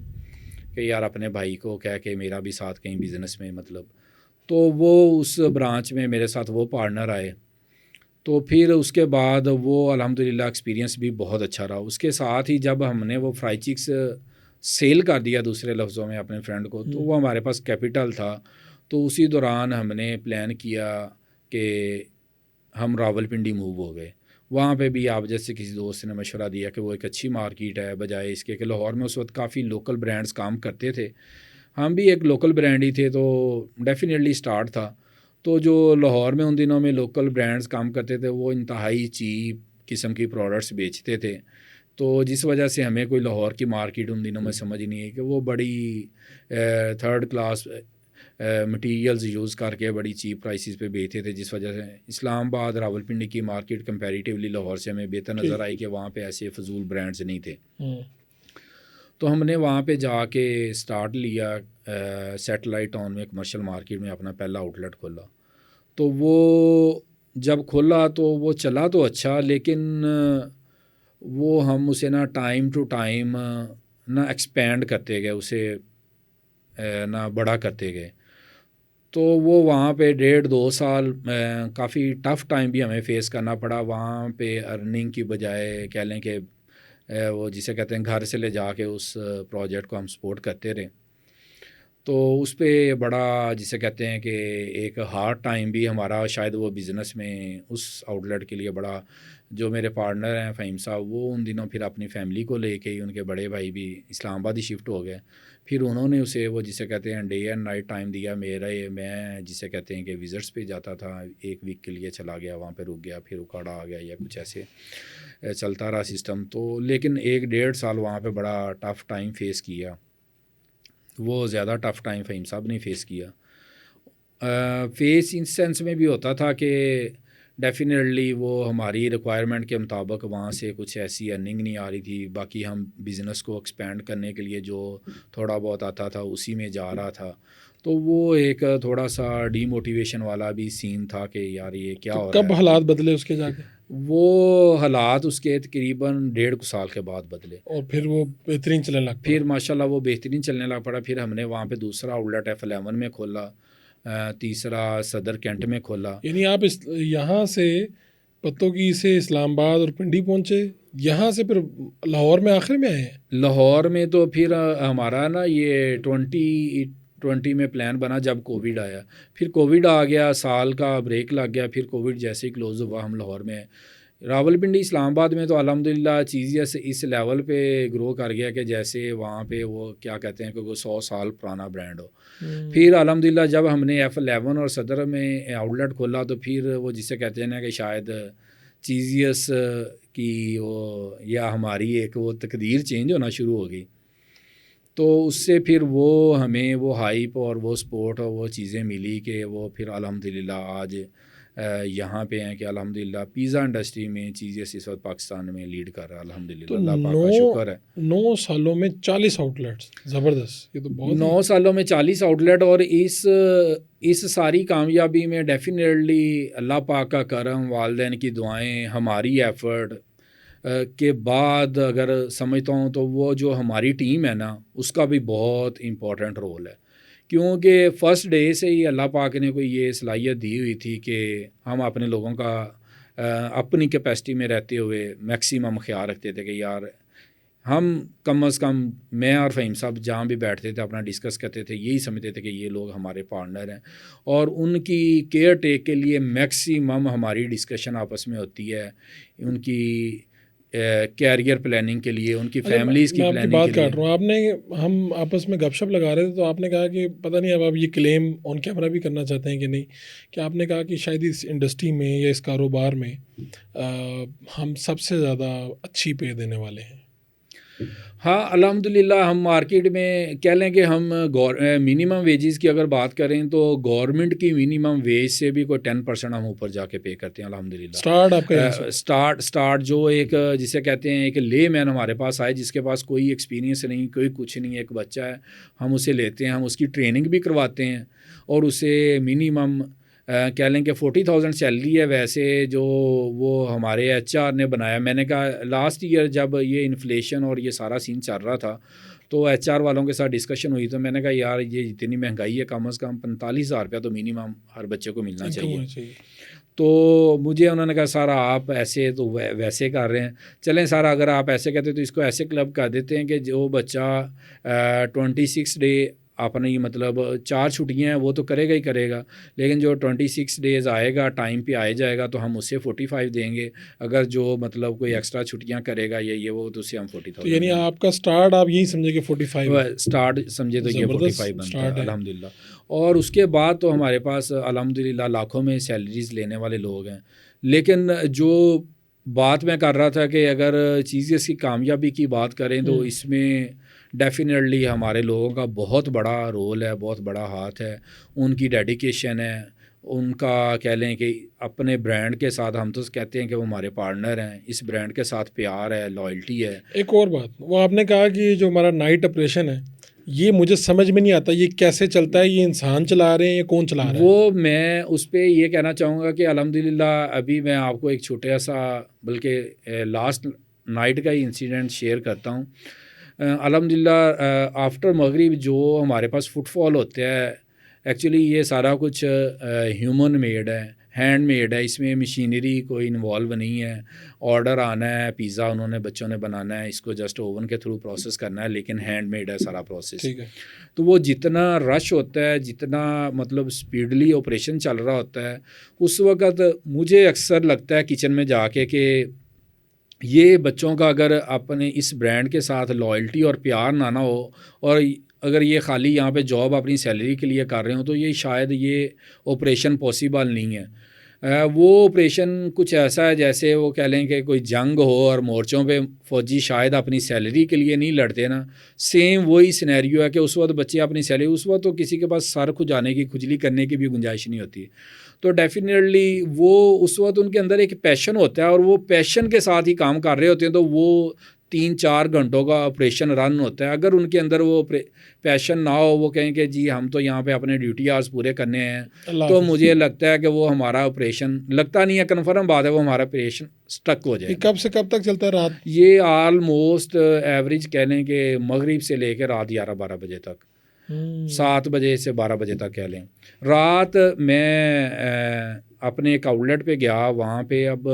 کہ یار اپنے بھائی کو کہہ کے میرا بھی ساتھ کہیں بزنس میں مطلب. تو وہ اس برانچ میں میرے ساتھ وہ پارٹنر آئے. تو پھر اس کے بعد وہ الحمدللہ ایکسپیرینس بھی بہت اچھا رہا. اس کے ساتھ ہی جب ہم نے وہ فرائی چکس سیل کر دیا دوسرے لفظوں میں اپنے فرینڈ کو، تو وہ ہمارے پاس کیپٹل تھا. تو اسی دوران ہم نے پلان کیا کہ ہم راولپنڈی موو ہو گئے. وہاں پہ بھی آپ جیسے کسی دوست نے مشورہ دیا کہ وہ ایک اچھی مارکیٹ ہے، بجائے اس کے کہ لاہور میں اس وقت کافی لوکل برانڈز کام کرتے تھے. ہم بھی ایک لوکل برانڈ ہی تھے، تو ڈیفینیٹلی سٹارٹ تھا. تو جو لاہور میں ان دنوں میں لوکل برانڈز کام کرتے تھے وہ انتہائی چیپ قسم کی پروڈکٹس بیچتے تھے. تو جس وجہ سے ہمیں کوئی لاہور کی مارکیٹ ان دنوں میں سمجھ نہیں ہے کہ وہ بڑی تھرڈ کلاس مٹیریلز یوز کر کے بڑی چیپ پرائسز پہ بیچتے تھے، جس وجہ سے اسلام آباد راولپنڈی کی مارکیٹ کمپیریٹیولی لاہور سے ہمیں بہتر نظر آئی کہ وہاں پہ ایسے فضول برانڈز نہیں تھے. تو ہم نے وہاں پہ جا کے سٹارٹ لیا، سیٹلائٹ ٹاؤن میں کمرشل مارکیٹ میں اپنا پہلا آؤٹ لیٹ کھولا. تو وہ جب کھولا تو وہ چلا تو اچھا، لیکن وہ ہم اسے نا ٹائم ٹو ٹائم نہ ایکسپینڈ کرتے گئے، اسے نہ بڑا کرتے گئے. تو وہ وہاں پہ 1.5-2 سال کافی ٹف ٹائم بھی ہمیں فیس کرنا پڑا. وہاں پہ ارننگ کی بجائے کہہ لیں کہ وہ جسے کہتے ہیں گھر سے لے جا کے اس پروجیکٹ کو ہم سپورٹ کرتے رہے. تو اس پہ بڑا جسے کہتے ہیں کہ ایک ہارڈ ٹائم بھی ہمارا شاید وہ بزنس میں اس آؤٹ لیٹ کے لیے بڑا. جو میرے پارٹنر ہیں فہیم صاحب، وہ ان دنوں پھر اپنی فیملی کو لے کے ہی، ان کے بڑے بھائی بھی اسلام آباد ہی شفٹ ہو گئے. پھر انہوں نے اسے وہ جسے کہتے ہیں ڈے اینڈ نائٹ ٹائم دیا. میں جسے کہتے ہیں کہ وزٹس پہ جاتا تھا، 1 ویک کے لیے چلا گیا، وہاں پہ رک گیا، پھر اکاڑا آ گیا یا کچھ ایسے چلتا رہا سسٹم. تو لیکن 1-1.5 سال وہاں پہ بڑا ٹف ٹائم فیس کیا. وہ زیادہ ٹف ٹائم فہیم صاحب نے فیس کیا. فیس ان سینس میں بھی ہوتا تھا کہ ڈیفینیٹلی وہ ہماری ریکوائرمنٹ کے مطابق وہاں سے کچھ ایسی ارننگ نہیں آ رہی تھی. باقی ہم بزنس کو ایکسپینڈ کرنے کے لیے جو تھوڑا بہت آتا تھا اسی میں جا رہا تھا. تو وہ ایک تھوڑا سا ڈی موٹیویشن والا بھی سین تھا کہ یار یہ کیا ہو رہا ہے. کب حالات بدلے اس کے جا کے؟ وہ حالات اس کے تقریباً 1.5 سال کے بعد بدلے، اور پھر وہ بہترین چلنے لگ پڑا. پھر ماشاءاللہ وہ بہترین چلنے لگ پڑا. پھر ہم نے وہاں پہ دوسرا آؤٹ لیٹ F11 میں کھولا، تیسرا صدر کینٹ میں کھولا. یعنی آپ یہاں سے پتوں کی سے اسلام آباد اور پنڈی پہنچے، یہاں سے پھر لاہور میں آخر میں آئے ہیں؟ لاہور میں تو پھر ہمارا نا یہ 20 میں پلان بنا جب کووڈ آیا، پھر کووڈ آ گیا، سال کا بریک لگ گیا، پھر کووڈ جیسے ہی کلوز ہوا ہم لاہور میں راولپنڈی اسلام آباد میں تو الحمدللہ چیزیں اس لیول پہ گرو کر گیا کہ جیسے وہاں پہ وہ کیا کہتے ہیں کہ وہ 100 سال پرانا برانڈ ہو. پھر الحمدللہ جب ہم نے F11 اور صدر میں آؤٹ لیٹ کھولا تو پھر وہ جسے کہتے ہیں نا کہ شاید چیزیس کی وہ یا ہماری ایک وہ تقدیر چینج ہونا شروع ہو گئی. تو اس سے پھر وہ ہمیں وہ ہائپ اور وہ سپورٹ اور وہ چیزیں ملی کہ وہ پھر الحمدللہ آج یہاں پہ ہیں کہ الحمدللہ پیزا انڈسٹری میں چیزیں اس وقت پاکستان میں لیڈ کر رہا ہے الحمدللہ. تو اللہ پاک کا شکر ہے. 9 سالوں میں 40 آؤٹ لیٹس، زبردست. یہ تو بہت 9 سالوں میں 40 آؤٹ لیٹ، اور اس ساری کامیابی میں ڈیفینیٹلی اللہ پاک کا کرم، والدین کی دعائیں، ہماری ایفرٹ کے بعد اگر سمجھتا ہوں تو وہ جو ہماری ٹیم ہے نا اس کا بھی بہت امپورٹنٹ رول ہے، کیونکہ فرسٹ ڈے سے ہی اللہ پاک نے کوئی یہ صلاحیت دی ہوئی تھی کہ ہم اپنے لوگوں کا اپنی کیپیسٹی میں رہتے ہوئے میکسیمم خیال رکھتے تھے کہ یار ہم کم از کم میں اور فہیم صاحب جہاں بھی بیٹھتے تھے اپنا ڈسکس کرتے تھے یہی سمجھتے تھے کہ یہ لوگ ہمارے پارٹنر ہیں، اور ان کی کیئر ٹیک کے لیے میکسیمم ہماری ڈسکشن آپس میں ہوتی ہے، ان کی کیریئر پلاننگ کے لیے، ان کی فیملیز کی پلاننگ کے لیے. میں آپ کی بات کاٹ رہا ہوں، آپ نے ہم آپس میں گپ شپ لگا رہے تھے تو آپ نے کہا کہ پتہ نہیں اب آپ یہ کلیم آن کیمرہ بھی کرنا چاہتے ہیں کہ نہیں، کہ آپ نے کہا کہ شاید اس انڈسٹری میں یا اس کاروبار میں ہم سب سے زیادہ اچھی پے دینے والے ہیں. ہاں الحمدللہ ہم مارکیٹ میں کہہ لیں کہ ہم منیمم ویجز کی اگر بات کریں تو گورنمنٹ کی منیمم ویج سے بھی کوئی 10% ہم اوپر جا کے پے کرتے ہیں الحمدللہ. اسٹارٹ آپ کا اسٹارٹ جو ایک جسے کہتے ہیں ایک لے مین ہمارے پاس آئے جس کے پاس کوئی ایکسپیرینس نہیں، کوئی کچھ نہیں، ایک بچہ ہے، ہم اسے لیتے ہیں، ہم اس کی ٹریننگ بھی کرواتے ہیں اور اسے منیمم کہہ لیں کہ 40,000 سیلری ہے. ویسے جو وہ ہمارے HR نے بنایا، میں نے کہا لاسٹ ایئر جب یہ انفلیشن اور یہ سارا سین چل رہا تھا تو HR والوں کے ساتھ ڈسکشن ہوئی تو میں نے کہا یار یہ اتنی مہنگائی ہے، کم از کم 45,000 روپیہ تو منیمم ہر بچے کو ملنا چاہیے. تو مجھے انہوں نے کہا سر آپ ایسے تو ویسے کر رہے ہیں، چلیں سر اگر آپ ایسے کہتے تو اس کو ایسے کلب کر دیتے ہیں کہ جو بچہ 26 ڈے اپنی مطلب 4 چھٹیاں ہیں وہ تو کرے گا ہی کرے گا، لیکن جو 26 ڈیز آئے گا ٹائم پہ آئے جائے گا تو ہم اسے 45 دیں گے، اگر جو مطلب کوئی ایکسٹرا چھٹیاں کرے گا یہ وہ تو اسے ہم 40,000. یعنی آپ کا سٹارٹ آپ یہی سمجھے کہ 45 سٹارٹ سمجھے تو یہ 45 بنتا ہے الحمدللہ. اور اس کے بعد تو ہمارے پاس الحمدللہ لاکھوں میں سیلریز لینے والے لوگ ہیں. لیکن جو بات میں کر رہا تھا کہ اگر چیزیں اس کی کامیابی کی بات کریں تو اس میں ڈیفینیٹلی ہمارے لوگوں کا بہت بڑا رول ہے، بہت بڑا ہاتھ ہے، ان کی ڈیڈیکیشن ہے، ان کا کہہ لیں کہ اپنے برانڈ کے ساتھ ہم تو کہتے ہیں کہ وہ ہمارے پارٹنر ہیں، اس برانڈ کے ساتھ پیار ہے، لائلٹی ہے. ایک اور بات وہ آپ نے کہا کہ جو ہمارا نائٹ آپریشن ہے یہ مجھے سمجھ میں نہیں آتا یہ کیسے چلتا ہے، یہ انسان چلا رہے ہیں یا کون چلا رہا ہے؟ وہ میں اس پہ یہ کہنا چاہوں گا کہ الحمدللہ ابھی میں آپ کو ایک چھوٹا سا بلکہ لاسٹ نائٹ کا ہی انسیڈنٹ شیئر کرتا ہوں. الحمدللہ آفٹر مغرب جو ہمارے پاس فٹ فال ہوتا ہے ایکچولی یہ سارا کچھ ہیومن میڈ ہے، ہینڈ میڈ ہے، اس میں مشینری کوئی انوالو نہیں ہے. آرڈر آنا ہے پیزا انہوں نے بچوں نے بنانا ہے، اس کو جسٹ اوون کے تھرو پروسیس کرنا ہے، لیکن ہینڈ میڈ ہے سارا پروسیس. تو وہ جتنا رش ہوتا ہے، جتنا مطلب سپیڈلی آپریشن چل رہا ہوتا ہے، اس وقت مجھے اکثر لگتا ہے کچن میں جا کے کہ یہ بچوں کا اگر اپنے اس برانڈ کے ساتھ لائلٹی اور پیار نہ ہو، اور اگر یہ خالی یہاں پہ جاب اپنی سیلری کے لیے کر رہے ہوں تو یہ شاید یہ آپریشن پاسبل نہیں ہے. وہ آپریشن کچھ ایسا ہے جیسے وہ کہہ لیں کہ کوئی جنگ ہو اور مورچوں پہ فوجی شاید اپنی سیلری کے لیے نہیں لڑتے نا، سیم وہی سینیریو ہے کہ اس وقت بچے اپنی سیلری، اس وقت تو کسی کے پاس سر کھجانے کی کھجلی کرنے کی بھی گنجائش نہیں ہوتی. تو ڈیفینیٹلی وہ اس وقت ان کے اندر ایک پیشن ہوتا ہے اور وہ پیشن کے ساتھ ہی کام کر رہے ہوتے ہیں، تو وہ 3-4 گھنٹوں کا آپریشن رن ہوتا ہے. اگر ان کے اندر وہ پیشن نہ ہو، وہ کہیں کہ جی ہم تو یہاں پہ اپنے ڈیوٹی آرز پورے کرنے ہیں، تو مجھے لگتا ہے کہ وہ ہمارا آپریشن لگتا نہیں ہے، کنفرم بات ہے، وہ ہمارا آپریشن سٹک ہو جائے. کب سے کب تک چلتا ہے رات؟ یہ آلموسٹ ایوریج کہہ لیں کہ مغرب سے لے کے رات 11-12 بجے تک، 7 بجے سے 12 بجے تک کہہ لیں. رات میں اپنے ایک آؤٹ لیٹ پہ گیا، وہاں پہ اب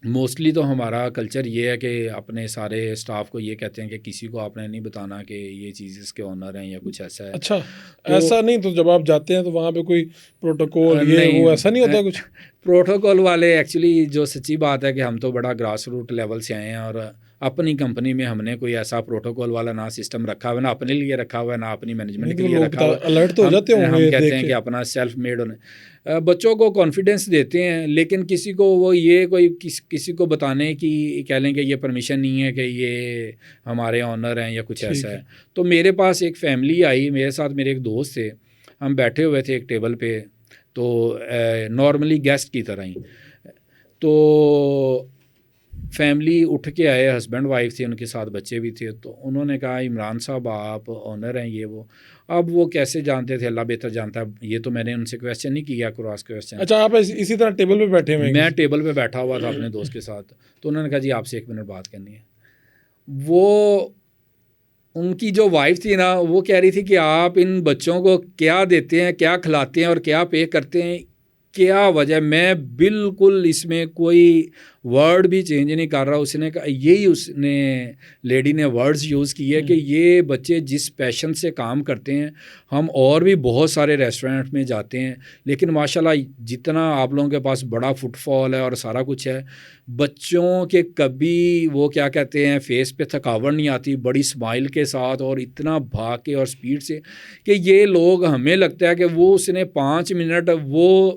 موسٹلی تو ہمارا کلچر یہ ہے کہ اپنے سارے اسٹاف کو یہ کہتے ہیں کہ کسی کو آپ نے نہیں بتانا کہ یہ چیز اس کے آنر ہیں یا کچھ ایسا ہے. اچھا تو ایسا نہیں، تو جب آپ جاتے ہیں تو وہاں پہ کوئی پروٹوکول یہ وہ ایسا نہیں ہوتا کچھ؟ پروٹوکول والے ایکچولی جو سچی بات ہے کہ ہم تو بڑا گراس روٹ لیول سے آئے ہیں، اور اپنی کمپنی میں ہم نے کوئی ایسا پروٹوکول والا نہ سسٹم رکھا ہوا، نہ اپنے لیے رکھا ہوا ہے، نہ اپنی مینجمنٹ کے لیے رکھا ہوا ہے. الرٹ تو ہو جاتے ہوں ہم گے کہتے دیکھ ہیں کے. کہ اپنا سیلف میڈ ہونے، بچوں کو کانفیڈینس دیتے ہیں، لیکن کسی کو وہ یہ کوئی کسی کو بتانے کی کہہ لیں کہ یہ پرمیشن نہیں ہے کہ یہ ہمارے آنر ہیں یا کچھ ایسا ہے. تو میرے پاس ایک فیملی آئی، میرے ساتھ میرے ایک دوست تھے، ہم بیٹھے ہوئے تھے ایک ٹیبل پہ، تو نارملی گیسٹ کی طرح ہی. تو فیملی اٹھ کے آئے، ہسبینڈ وائف تھے، ان کے ساتھ بچے بھی تھے. تو انہوں نے کہا عمران صاحب آپ آنر ہیں یہ وہ. اب وہ کیسے جانتے تھے، اللہ بہتر جانتا ہے، یہ تو میں نے ان سے کویسچن نہیں کیا، کراس کویسچن. اچھا آپ اسی طرح ٹیبل پہ بیٹھے ہوئے ہیں؟ میں ٹیبل پہ بیٹھا ہوا تھا اپنے دوست کے ساتھ. تو انہوں نے کہا جی آپ سے 1 منٹ بات کرنی ہے. وہ ان کی جو وائف تھی نا، وہ کہہ رہی تھی کہ آپ ان بچوں کو کیا دیتے ہیں، کیا کھلاتے ہیں اور کیا پے کرتے ہیں، کیا وجہ. میں بالکل اس میں کوئی ورڈ بھی چینج نہیں کر رہا. اس نے کہا، یہی اس نے لیڈی نے ورڈز یوز کیے کہ یہ بچے جس پیشن سے کام کرتے ہیں، ہم اور بھی بہت سارے ریسٹورینٹ میں جاتے ہیں، لیکن ماشاءاللہ جتنا آپ لوگوں کے پاس بڑا فٹ فال ہے اور سارا کچھ ہے، بچوں کے کبھی وہ کیا کہتے ہیں فیس پہ تھکاوٹ نہیں آتی، بڑی اسمائل کے ساتھ اور اتنا بھاگ کے اور سپیڈ سے کہ یہ لوگ، ہمیں لگتا ہے کہ وہ اس نے 5 منٹ وہ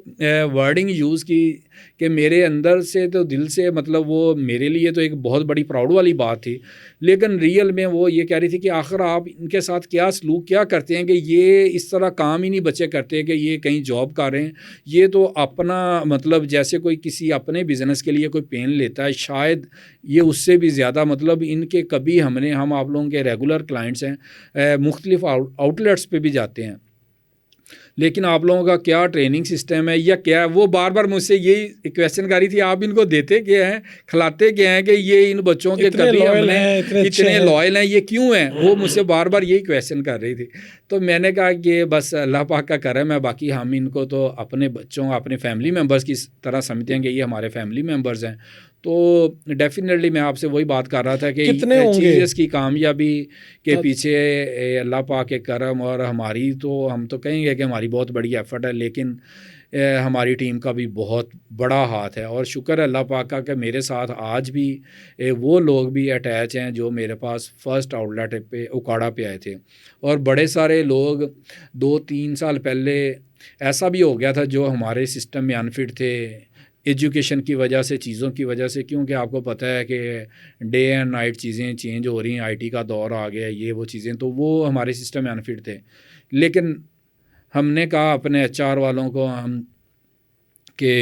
ورڈنگ یوز کی کہ میرے اندر سے تو دل سے، مطلب وہ میرے لیے تو ایک بہت بڑی پراؤڈ والی بات تھی. لیکن ریئل میں وہ یہ کہہ رہی تھی کہ آخر آپ ان کے ساتھ کیا سلوک کیا کرتے ہیں کہ یہ اس طرح کام ہی نہیں بچے کرتے کہ یہ کہیں جاب کر رہے ہیں، یہ تو اپنا مطلب جیسے کوئی کسی اپنے بزنس کے لیے کوئی پین لیتا ہے، شاید یہ اس سے بھی زیادہ. مطلب ان کے کبھی ہم آپ لوگوں کے ریگولر کلائنٹس ہیں، مختلف آؤٹ لیٹس پہ بھی جاتے ہیں، لیکن آپ لوگوں کا کیا ٹریننگ سسٹم ہے یا کیا ہے. وہ بار بار مجھ سے یہی کویسچن کر رہی تھی، آپ ان کو دیتے کیا ہیں، کھلاتے کیا ہیں کہ یہ ان بچوں کے کبھی ہم نے اتنے لائل ہیں، یہ کیوں ہیں. وہ مجھ سے بار بار یہی کویسچن کر رہی تھی. تو میں نے کہا کہ بس اللہ پاک کا کرم ہے، باقی ہم ان کو تو اپنے بچوں، اپنے فیملی ممبرس کی طرح سمجھتے ہیں کہ یہ ہمارے فیملی ممبرز ہیں. تو ڈیفینیٹلی میں آپ سے وہی بات کر رہا تھا کہ چیز کی کامیابی کے پیچھے اللہ پاک کے کرم اور ہماری، تو ہم تو کہیں گے کہ ہماری بہت بڑی ایفرٹ ہے، لیکن ہماری ٹیم کا بھی بہت بڑا ہاتھ ہے. اور شکر ہے اللہ پاک کا کہ میرے ساتھ آج بھی وہ لوگ بھی اٹیچ ہیں جو میرے پاس فرسٹ آؤٹ لیٹ پہ اکاڑا پہ آئے تھے. اور بڑے سارے لوگ 2-3 سال پہلے ایسا بھی ہو گیا تھا جو ہمارے سسٹم میں انفٹ تھے ایجوکیشن کی وجہ سے، چیزوں کی وجہ سے، کیونکہ آپ کو پتہ ہے کہ ڈے اینڈ نائٹ چیزیں چینج ہو رہی ہیں، آئی ٹی کا دور آ گیا، یہ وہ چیزیں، تو وہ ہمارے سسٹم میں انفٹ تھے. لیکن ہم نے کہا اپنے ایچ آر والوں کو کہ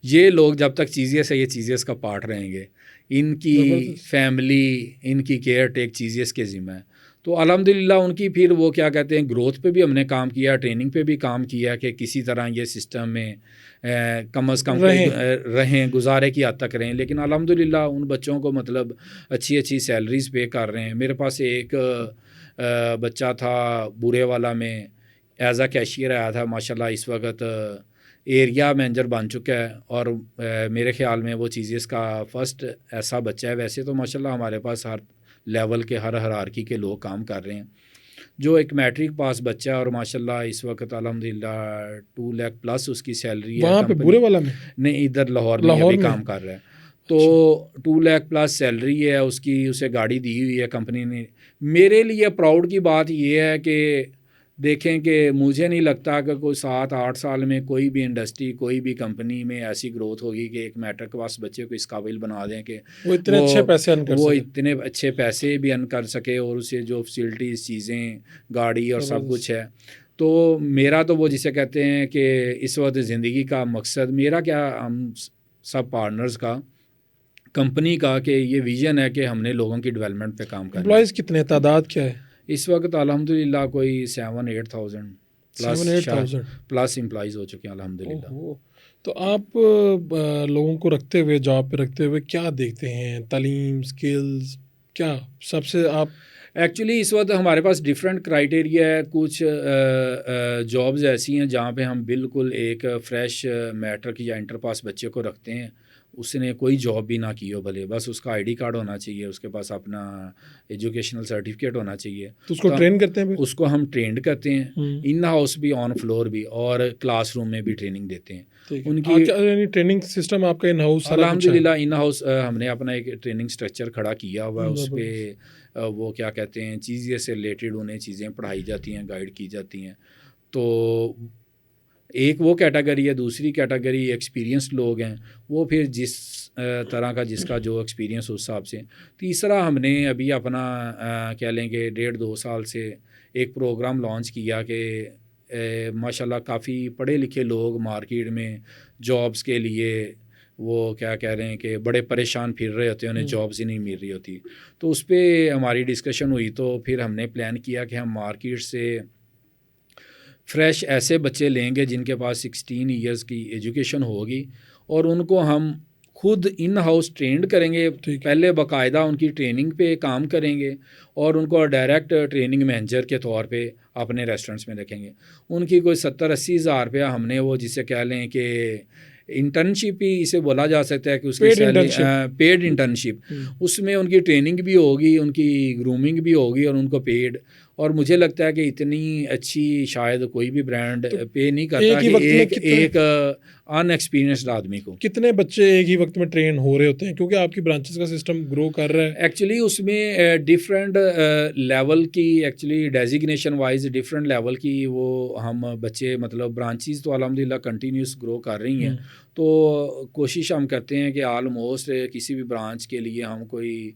یہ لوگ جب تک چیزیس ہے، یہ چیزیس کا پارٹ رہیں گے، ان کی فیملی، ان کی کیئر ٹیک چیزیس کے ذمہ ہے. تو الحمدللہ ان کی پھر وہ کیا کہتے ہیں گروتھ پہ بھی ہم نے کام کیا، ٹریننگ پہ بھی کام کیا کہ کسی طرح یہ سسٹم میں کم از کم رہیں، گزارے کی حد تک رہیں. لیکن الحمدللہ ان بچوں کو مطلب اچھی سیلریز پے کر رہے ہیں. میرے پاس ایک بچہ تھا بورے والا میں، ایز اے کیشیئر آیا تھا، ماشاءاللہ اس وقت ایریا مینیجر بن چکا ہے. اور میرے خیال میں وہ چیز اس کا فرسٹ ایسا بچہ ہے. ویسے تو ماشاءاللہ ہمارے پاس ہر لیول کے، ہر ہرارکی کے لوگ کام کر رہے ہیں. جو ایک میٹرک پاس بچہ ہے اور ماشاءاللہ اس وقت الحمدللہ 2 لاکھ پلس اس کی سیلری ہے. وہاں پہ بورے والا میں نہیں، ادھر لاہور میں ابھی کام کر رہا ہے. تو 2 لاکھ پلس سیلری ہے اس کی، اسے گاڑی دی ہوئی ہے کمپنی نے. میرے لیے پراؤڈ کی بات یہ ہے کہ دیکھیں کہ مجھے نہیں لگتا کہ کوئی 7-8 سال میں کوئی بھی انڈسٹری، کوئی بھی کمپنی میں ایسی گروتھ ہوگی کہ ایک میٹرک پاس بچے کو اس قابل بنا دیں کہ وہ اتنے اچھے پیسے بھی ارن کر سکے، اور اسے جو فیسلٹیز، چیزیں، گاڑی اور سب کچھ ہے. تو میرا تو وہ جسے کہتے ہیں کہ اس وقت زندگی کا مقصد میرا کیا، ہم سب پارٹنرز کا، کمپنی کا، کہ یہ ویژن ہے کہ ہم نے لوگوں کی ڈیولپمنٹ پہ کام کرنا. امپلائیز کتنے، تعداد کیا ہے اس وقت؟ الحمدللہ کوئی 7-8 thousand پلس امپلائیز ہو چکے ہیں الحمدللہ. تو آپ لوگوں کو رکھتے ہوئے، جاب پہ رکھتے ہوئے کیا دیکھتے ہیں؟ تعلیم، سکلز، کیا سب سے آپ؟ ایکچولی اس وقت ہمارے پاس ڈفرینٹ کرائیٹیریا ہے. کچھ جابز ایسی ہیں جہاں پہ ہم بالکل ایک فریش میٹرک یا انٹر پاس بچے کو رکھتے ہیں، اس نے کوئی جاب بھی نہ کی ہو بھلے، بس اس کا آئی ڈی کارڈ ہونا چاہیے، اس کے پاس اپنا ایجوکیشنل سرٹیفکیٹ ہونا چاہیے، تو اس کو ٹرین کرتے ہیں پھر؟ اس کو ہم ٹرینڈ کرتے ہیں، ان ہاؤس بھی، آن فلور بھی، اور کلاس روم میں بھی ٹریننگ دیتے ہیں ان کی۔ یعنی ٹریننگ سسٹم آپ کا ان ہاؤس سارا الحمد للہ ان ہاؤس ہم نے اپنا ایک ٹریننگ اسٹرکچر کھڑا کیا ہوا ہے، اس پہ وہ کیا کہتے ہیں چیزیں سے ریلیٹڈ انہیں چیزیں پڑھائی جاتی ہیں، گائیڈ کی جاتی ہیں۔ تو ایک وہ کیٹیگری ہے، دوسری کیٹیگری ایکسپیرینسڈ لوگ ہیں، وہ پھر جس طرح کا جس کا جو ایکسپیرینس اس حساب سے۔ تیسرا ہم نے ابھی اپنا کہہ لیں کہ 1.5-2 سال سے ایک پروگرام لانچ کیا کہ ماشاءاللہ کافی پڑھے لکھے لوگ مارکیٹ میں جابس کے لیے وہ کیا کہہ رہے ہیں کہ بڑے پریشان پھر رہے ہوتے ہیں، انہیں جابس ہی نہیں مل رہی ہوتی۔ تو اس پہ ہماری ڈسکشن ہوئی، تو پھر ہم نے پلان کیا کہ ہم مارکیٹ سے فریش ایسے بچے لیں گے جن کے پاس 16 ایئرس کی ایجوکیشن ہوگی، اور ان کو ہم خود ان ہاؤس ٹرینڈ کریں گے، پہلے باقاعدہ ان کی ٹریننگ پہ کام کریں گے، اور ان کو ڈائریکٹ ٹریننگ مینیجر کے طور پہ اپنے ریسٹورنٹس میں رکھیں گے۔ ان کی کوئی 70-80 ہزار روپیہ ہم نے وہ جسے کہہ لیں کہ انٹرنشپ ہی اسے بولا جا سکتا ہے کہ اس کی سیلری پیڈ انٹرنشپ، اس میں ان کی ٹریننگ بھی ہوگی، ان کی گرومنگ بھی ہوگی، اور ان کو پیڈ۔ اور مجھے لگتا ہے کہ اتنی اچھی شاید کوئی بھی برانڈ پے نہیں کرتا کہ ایک ان ایکسپیرینسڈ آدمی کو۔ کتنے بچے ایک ہی وقت میں ٹرین ہو رہے ہوتے ہیں؟ کیونکہ آپ کی برانچز کا سسٹم گرو کر رہا ہے ایکچولی، اس میں ڈفرینٹ لیول کی، actually designation wise different level کی وہ ہم بچے، مطلب برانچز تو الحمدللہ کنٹینیوس گرو کر رہی ہیں، تو کوشش ہم کرتے ہیں کہ آلموسٹ کسی بھی برانچ کے لیے ہم کوئی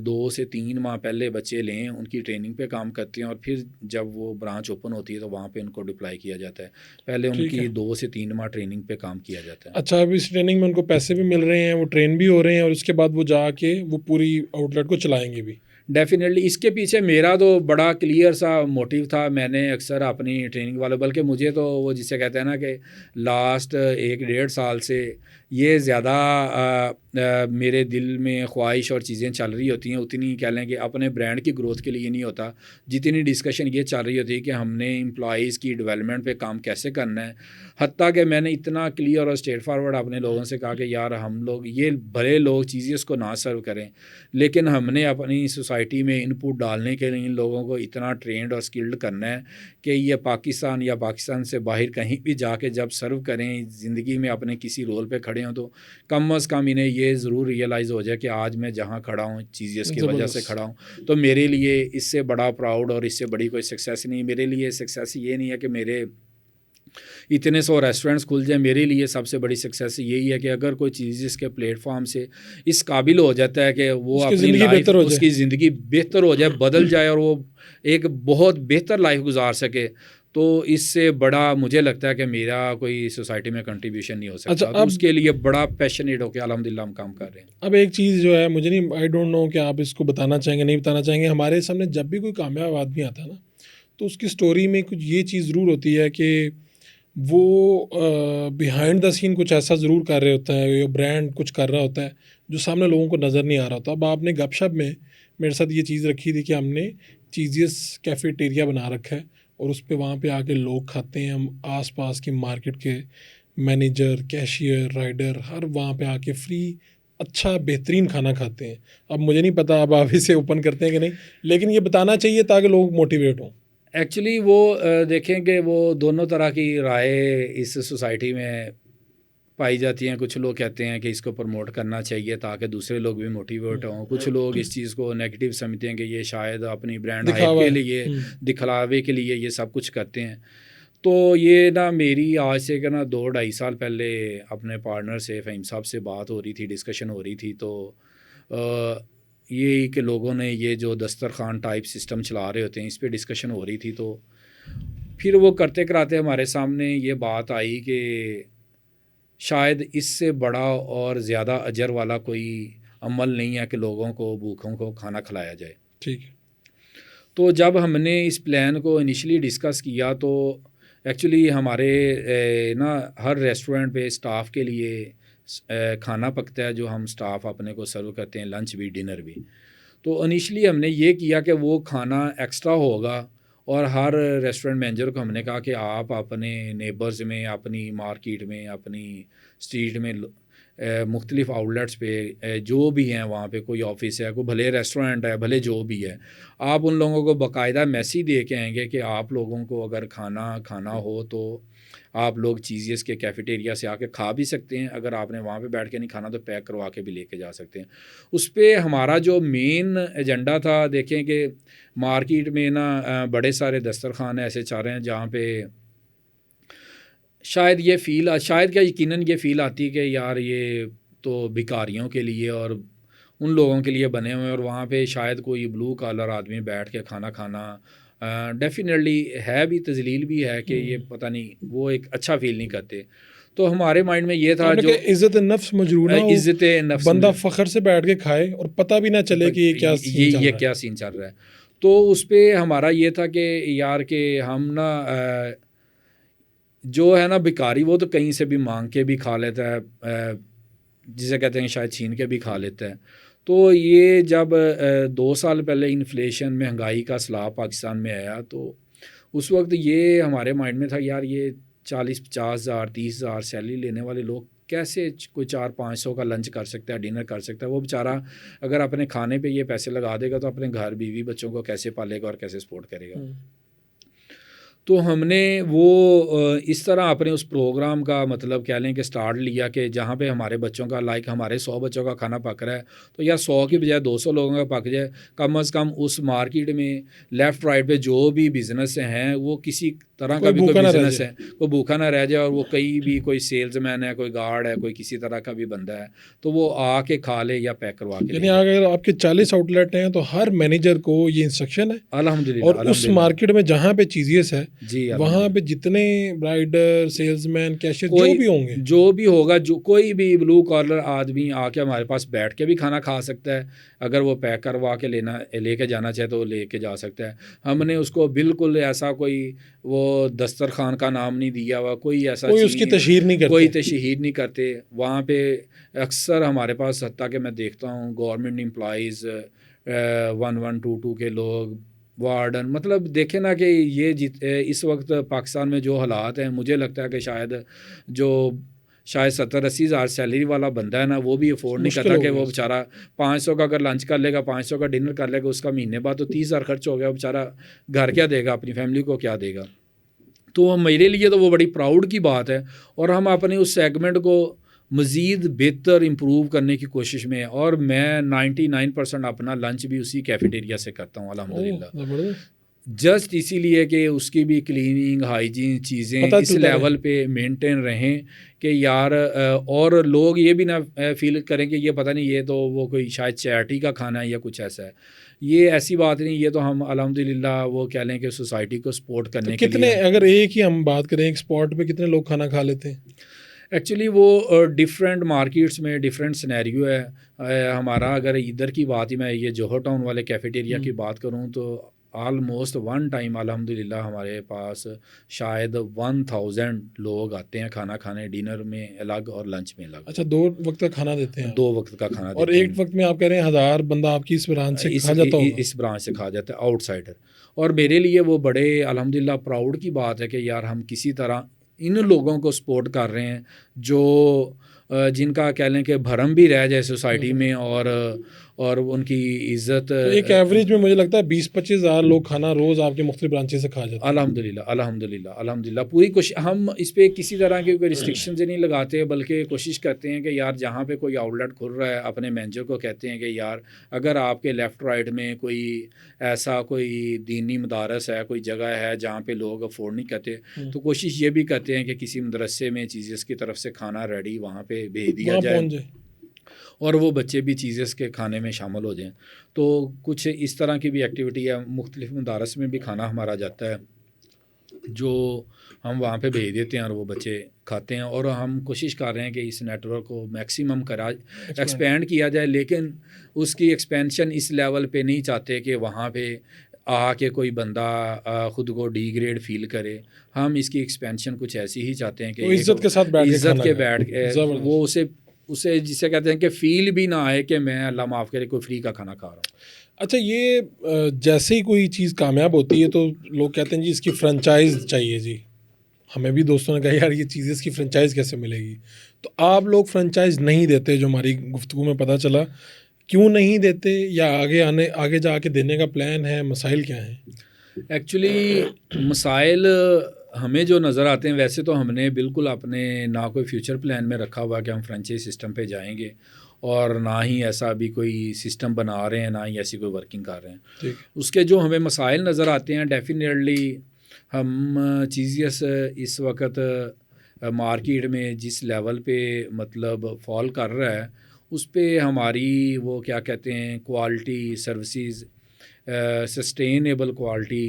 2 سے 3 ماہ پہلے بچے لیں، ان کی ٹریننگ پہ کام کرتے ہیں، اور پھر جب وہ برانچ اوپن ہوتی ہے تو وہاں پہ ان کو ڈپلائی کیا جاتا ہے۔ پہلے ان کی 2 سے 3 ماہ ٹریننگ پہ کام کیا جاتا ہے۔ اچھا، اب اس ٹریننگ میں ان کو پیسے بھی مل رہے ہیں، وہ ٹرین بھی ہو رہے ہیں، اور اس کے بعد وہ جا کے وہ پوری آؤٹ لیٹ کو چلائیں گے بھی؟ ڈیفینیٹلی اس کے پیچھے میرا تو بڑا کلیئر سا موٹیو تھا۔ میں نے اکثر اپنی ٹریننگ والے، بلکہ مجھے تو وہ جسے کہتے ہیں نا کہ لاسٹ 1-1.5 سال سے یہ زیادہ میرے دل میں خواہش اور چیزیں چل رہی ہوتی ہیں، اتنی کہہ لیں کہ اپنے برانڈ کی گروتھ کے لیے نہیں ہوتا، جتنی ڈسکشن یہ چل رہی ہوتی ہے کہ ہم نے امپلائیز کی ڈیولپمنٹ پہ کام کیسے کرنا ہے۔ حتیٰ کہ میں نے اتنا کلیئر اور اسٹریٹ فارورڈ اپنے لوگوں سے کہا کہ یار ہم لوگ یہ بڑے لوگ چیزیں اس کو نہ سرو کریں، لیکن ہم نے اپنی سوسائٹی میں ان پٹ ڈالنے کے لیے ان لوگوں کو اتنا ٹرینڈ اور اسکلڈ کرنا ہے کہ یہ پاکستان یا پاکستان سے باہر کہیں بھی جا کے جب سرو کریں، زندگی میں اپنے کسی رول پہ کھڑے ہوں، تو کم از کم انہیں یہ ضرور ریئلائز ہو جائے کہ آج میں جہاں کھڑا ہوں چیزیں اس کی وجہ سے کھڑا ہوں۔ تو میرے لیے اس سے بڑا پراؤڈ اور اس سے بڑی کوئی سکسیس نہیں۔ میرے لیے سکسیس یہ نہیں ہے کہ میرے اتنے 100 ریسٹورینٹس کھل جائیں، میرے لیے سب سے بڑی سکسیس یہی ہے کہ اگر کوئی چیز اس کے پلیٹ فارم سے اس قابل ہو جاتا ہے کہ وہ اپنی لائف، اس کی زندگی بہتر ہو جائے، بدل جائے، اور وہ ایک بہت بہتر لائف گزار سکے، تو اس سے بڑا مجھے لگتا ہے کہ میرا کوئی سوسائٹی میں کنٹریبیوشن نہیں ہو سکتا۔ تو اس کے لیے بڑا پیشنیٹ ہو کے الحمدللہ ہم کام کر رہے ہیں۔ اب ایک چیز جو ہے مجھے نہیں، آئی ڈونٹ نو کہ آپ اس کو بتانا چاہیں گے نہیں بتانا چاہیں گے، ہمارے سامنے جب بھی کوئی کامیاب آدمی آتا ہے نا، تو اس کی سٹوری میں کچھ یہ چیز ضرور ہوتی ہے کہ وہ بیہائنڈ دا سین کچھ ایسا ضرور کر رہے ہوتا ہے، یا برانڈ کچھ کر رہا ہوتا ہے جو سامنے لوگوں کو نظر نہیں آ رہا ہوتا۔ اب آپ نے گپ شپ میں میرے ساتھ یہ چیز رکھی تھی کہ ہم نے چیزیس کیفیٹیریا بنا رکھا ہے، اور اس پہ وہاں پہ آ کے لوگ کھاتے ہیں، ہم آس پاس کی مارکیٹ کے مینیجر، کیشیئر، رائڈر، ہر وہاں پہ آ کے فری اچھا بہترین کھانا کھاتے ہیں۔ اب مجھے نہیں پتا اب آپ اسے اوپن کرتے ہیں کہ نہیں، لیکن یہ بتانا چاہیے تاکہ لوگ موٹیویٹ ہوں۔ ایکچولی وہ دیکھیں کہ وہ دونوں طرح کی رائے اس سوسائٹی میں پائی جاتی ہیں۔ کچھ لوگ کہتے ہیں کہ اس کو پروموٹ کرنا چاہیے تاکہ دوسرے لوگ بھی موٹیویٹ ہوں، کچھ لوگ اس چیز کو نیگیٹو سمجھتے ہیں کہ یہ شاید اپنی برانڈ ہائپ کے لیے، دکھلاوے کے لیے یہ سب کچھ کرتے ہیں۔ تو یہ نا میری آج سے کہ نا 2-2.5 سال پہلے اپنے پارٹنر سے، فہیم صاحب سے بات ہو رہی تھی، ڈسکشن ہو رہی تھی، تو یہ کہ لوگوں نے یہ جو دسترخوان ٹائپ سسٹم چلا رہے ہوتے ہیں اس پہ ڈسکشن ہو رہی تھی، تو پھر وہ کرتے کراتے ہمارے سامنے یہ بات آئی کہ شاید اس سے بڑا اور زیادہ اجر والا کوئی عمل نہیں ہے کہ لوگوں کو، بھوکوں کو کھانا کھلایا جائے۔ ٹھیک ہے۔ تو جب ہم نے اس پلان کو انیشلی ڈسکس کیا تو ایکچولی ہمارے نا ہر ریسٹورینٹ پہ اسٹاف کے لیے کھانا پکتا ہے جو ہم اسٹاف اپنے کو سرو کرتے ہیں، لنچ بھی ڈنر بھی۔ تو انیشلی ہم نے یہ کیا کہ وہ کھانا ایکسٹرا ہوگا، اور ہر ریسٹورینٹ مینیجر کو ہم نے کہا کہ آپ اپنے نیبرز میں، اپنی مارکیٹ میں، اپنی اسٹریٹ میں مختلف آؤٹلیٹس پہ جو بھی ہیں وہاں پہ، کوئی آفس ہے، کوئی بھلے ریسٹورینٹ ہے، بھلے جو بھی ہے، آپ ان لوگوں کو باقاعدہ میسیج دے کے آئیں گے کہ آپ لوگوں کو اگر کھانا ہو تو آپ لوگ چیزیز کے کیفیٹیریا سے آ کے کھا بھی سکتے ہیں، اگر آپ نے وہاں پہ بیٹھ کے نہیں کھانا تو پیک کروا کے بھی لے کے جا سکتے ہیں۔ اس پہ ہمارا جو مین ایجنڈا تھا، دیکھیں کہ مارکیٹ میں نا بڑے سارے دسترخوان ایسے چل رہے ہیں جہاں پہ شاید کیا یقیناً یہ فیل آتی کہ یار یہ تو بھکاریوں کے لیے اور ان لوگوں کے لیے بنے ہوئے ہیں، اور وہاں پہ شاید کوئی بلو کالر آدمی بیٹھ کے کھانا ڈیفینیٹلی ہے بھی، تذلیل بھی ہے کہ یہ پتہ نہیں، وہ ایک اچھا فیل نہیں کرتے۔ تو ہمارے مائنڈ میں یہ تھا آپ نے جو کہ عزت نفس مجروح نہ ہو، عزت نفس بندہ فخر سے بیٹھ کے کھائے اور پتہ بھی نہ چلے کہ یہ کیا سین چل یہ رہا ہے۔ کیا سین چل رہا ہے۔ تو اس پہ ہمارا یہ تھا کہ یار کہ ہم نا جو ہے نا بھکاری، وہ تو کہیں سے بھی مانگ کے بھی کھا لیتا ہے، جسے کہتے ہیں شاید چھین کے بھی کھا لیتا ہے۔ تو یہ جب 2 سال پہلے انفلیشن، مہنگائی کا سیلاب پاکستان میں آیا، تو اس وقت یہ ہمارے مائنڈ میں تھا یار یہ 40-50 ہزار 30 ہزار سیلری لینے والے لوگ کیسے کوئی 400-500 کا لنچ کر سکتا ہے، ڈنر کر سکتا ہے؟ وہ بیچارہ اگر اپنے کھانے پہ یہ پیسے لگا دے گا تو اپنے گھر بیوی بچوں کو کیسے پالے گا اور کیسے سپورٹ کرے گا؟ تو ہم نے وہ اس طرح اپنے اس پروگرام کا مطلب کہہ لیں کہ سٹارٹ لیا کہ جہاں پہ ہمارے بچوں کا ہمارے 100 بچوں کا کھانا پک رہا ہے، تو یا 100 کی بجائے 200 لوگوں کا پک جائے، کم از کم اس مارکیٹ میں لیفٹ رائٹ پہ جو بھی بزنس ہیں وہ کسی طرح کا بھی کوئی بزنس ہے، کوئی بھوکا نہ رہ جائے، اور وہ کہیں بھی کوئی سیلز مین ہے، کوئی گارڈ ہے، کوئی کسی طرح کا بھی بندہ ہے، تو وہ آ کے کھا لے یا پیک کروا کے۔ یعنی اگر آپ کے 40 آؤٹ لیٹ ہیں تو ہر مینیجر کو یہ انسٹرکشن ہے، الحمدللہ، اور اس مارکیٹ میں جہاں پہ چیزیس ہے جی وہاں پہ جتنے رائڈر، سیلز مین، کیشیئر جو بھی ہوں گے، جو بھی ہوگا، جو کوئی بھی بلو کالر آدمی آ کے ہمارے پاس بیٹھ کے بھی کھانا کھا سکتا ہے، اگر وہ پیک کروا کے لے کے جانا چاہے تو لے کے جا سکتا ہے۔ ہم نے اس کو بالکل ایسا کوئی وہ دسترخوان کا نام نہیں دیا ہوا، کوئی ایسا کوئی اس کی تشہیر نہیں کرتے، کوئی تشہیر نہیں کرتے وہاں پہ۔ اکثر ہمارے پاس حتیٰ کہ میں دیکھتا ہوں گورنمنٹ امپلائیز 1122 کے لوگ، وارڈن، مطلب دیکھیں نا کہ یہ اس وقت پاکستان میں جو حالات ہیں، مجھے لگتا ہے کہ شاید 70-80 ہزار سیلری والا بندہ ہے نا، وہ بھی افورڈ نہیں کرتا کہ وہ بیچارہ 500 کا اگر لنچ کر لے گا، 500 کا ڈنر کر لے گا، اس کا مہینے بعد تو 30 ہزار خرچ ہو گیا، بیچارہ گھر کیا دے گا، اپنی فیملی کو کیا دے گا؟ تو میرے لیے تو وہ بڑی پراؤڈ کی بات ہے، اور ہم اپنے اس سیگمنٹ کو مزید بہتر امپروو کرنے کی کوشش میں، اور میں 99% اپنا لنچ بھی اسی کیفیٹیریا سے کرتا ہوں الحمدللہ، جسٹ اسی لیے کہ اس کی بھی کلیننگ، ہائیجین چیزیں اس لیول پہ مینٹین رہیں کہ یار، اور لوگ یہ بھی نہ فیل کریں کہ یہ پتہ نہیں یہ تو وہ کوئی شاید چیریٹی کا کھانا ہے یا کچھ ایسا ہے۔ یہ ایسی بات نہیں، یہ تو ہم الحمدللہ وہ کہہ لیں کہ سوسائٹی کو سپورٹ کرنے کے لیے۔ کتنے، اگر ایک ہی ہم بات کریں ایک اسپاٹ پہ کتنے لوگ کھانا کھا لیتے ہیں؟ ایکچولی وہ ڈفرینٹ مارکیٹس میں ڈفرینٹ سینیریو ہے۔ ہمارا اگر ادھر کی بات ہی، میں یہ جوہر ٹاؤن والے کیفیٹیریا کی بات کروں تو آلموسٹ ون ٹائم الحمدللہ ہمارے پاس شاید 1000 لوگ آتے ہیں کھانا کھانے، ڈنر میں الگ اور لنچ میں الگ۔ اچھا، 2 وقت کا کھانا دیتے ہیں؟ 2 وقت کا کھانا، اور ایک وقت میں آپ کہہ رہے ہیں 1000 بندہ آپ کی اس برانچ سے کھا جاتا ہوگا؟ اس برانچ سے کھا جاتا ہے، آؤٹ سائڈر۔ اور میرے لیے وہ بڑے الحمدللہ پراؤڈ کی بات ہے کہ یار ہم کسی طرح ان لوگوں کو سپورٹ کر رہے ہیں جو جن کا کہہ لیں کہ بھرم بھی رہ جائے سوسائٹی میں، اور ان کی عزت۔ ایک ایوریج میں مجھے لگتا ہے 20-25 ہزار لوگ کھانا روز آپ کے مختلف برانچیں سے کھا جاتے ہیں۔ الحمدللہ الحمدللہ الحمدللہ، پوری کوشش، ہم اس پہ کسی طرح کی کوئی ریسٹرکشنز نہیں لگاتے، بلکہ کوشش کرتے ہیں کہ یار جہاں پہ کوئی آؤٹ لیٹ کھل رہا ہے، اپنے مینیجر کو کہتے ہیں کہ یار اگر آپ کے لیفٹ رائٹ میں کوئی ایسا کوئی دینی مدارس ہے، کوئی جگہ ہے جہاں پہ لوگ افورڈ نہیں کرتے، تو کوشش یہ بھی کرتے ہیں کہ کسی مدرسے میں چیزیں کی طرف سے کھانا ریڈی وہاں پہ بھیج دیا جائے، اور وہ بچے بھی چیزیں کے کھانے میں شامل ہو جائیں۔ تو کچھ اس طرح کی بھی ایکٹیویٹی ہے، مختلف مدارس میں بھی کھانا ہمارا جاتا ہے جو ہم وہاں پہ بھیج دیتے ہیں اور وہ بچے کھاتے ہیں، اور ہم کوشش کر رہے ہیں کہ اس نیٹ ورک کو میکسیمم ایکسپینڈ کیا جائے، لیکن اس کی ایکسپینشن اس لیول پہ نہیں چاہتے کہ وہاں پہ آ کے کوئی بندہ خود کو ڈی گریڈ فیل کرے۔ ہم اس کی ایکسپینشن کچھ ایسی ہی چاہتے ہیں کہ عزت کے ساتھ بیٹھ کے وہ اسے جسے کہتے ہیں کہ فیل بھی نہ آئے کہ میں اللہ معاف کرے کوئی فری کا کھانا کھا رہا ہوں۔ اچھا، یہ جیسے ہی کوئی چیز کامیاب ہوتی ہے تو لوگ کہتے ہیں جی اس کی فرنچائز چاہیے جی، ہمیں بھی دوستوں نے کہا یار یہ چیزیں کی فرنچائز کیسے ملے گی. تو آپ لوگ فرنچائز نہیں دیتے جو ہماری گفتگو میں پتہ چلا, کیوں نہیں دیتے, یا آگے جا کے دینے کا پلان ہے, مسائل کیا ہیں؟ ایکچولی مسائل ہمیں جو نظر آتے ہیں, ویسے تو ہم نے بالکل اپنے نہ کوئی فیوچر پلان میں رکھا ہوا کہ ہم فرنچائز سسٹم پہ جائیں گے, اور نہ ہی ایسا ابھی کوئی سسٹم بنا رہے ہیں, نہ ہی ایسی کوئی ورکنگ کر رہے ہیں. ٹھیک. اس کے جو ہمیں مسائل نظر آتے ہیں, ڈیفینیٹلی ہم چیزیں اس وقت مارکیٹ میں جس لیول پہ مطلب فال کر رہا ہے, اس پہ ہماری وہ کیا کہتے ہیں quality services, sustainable quality,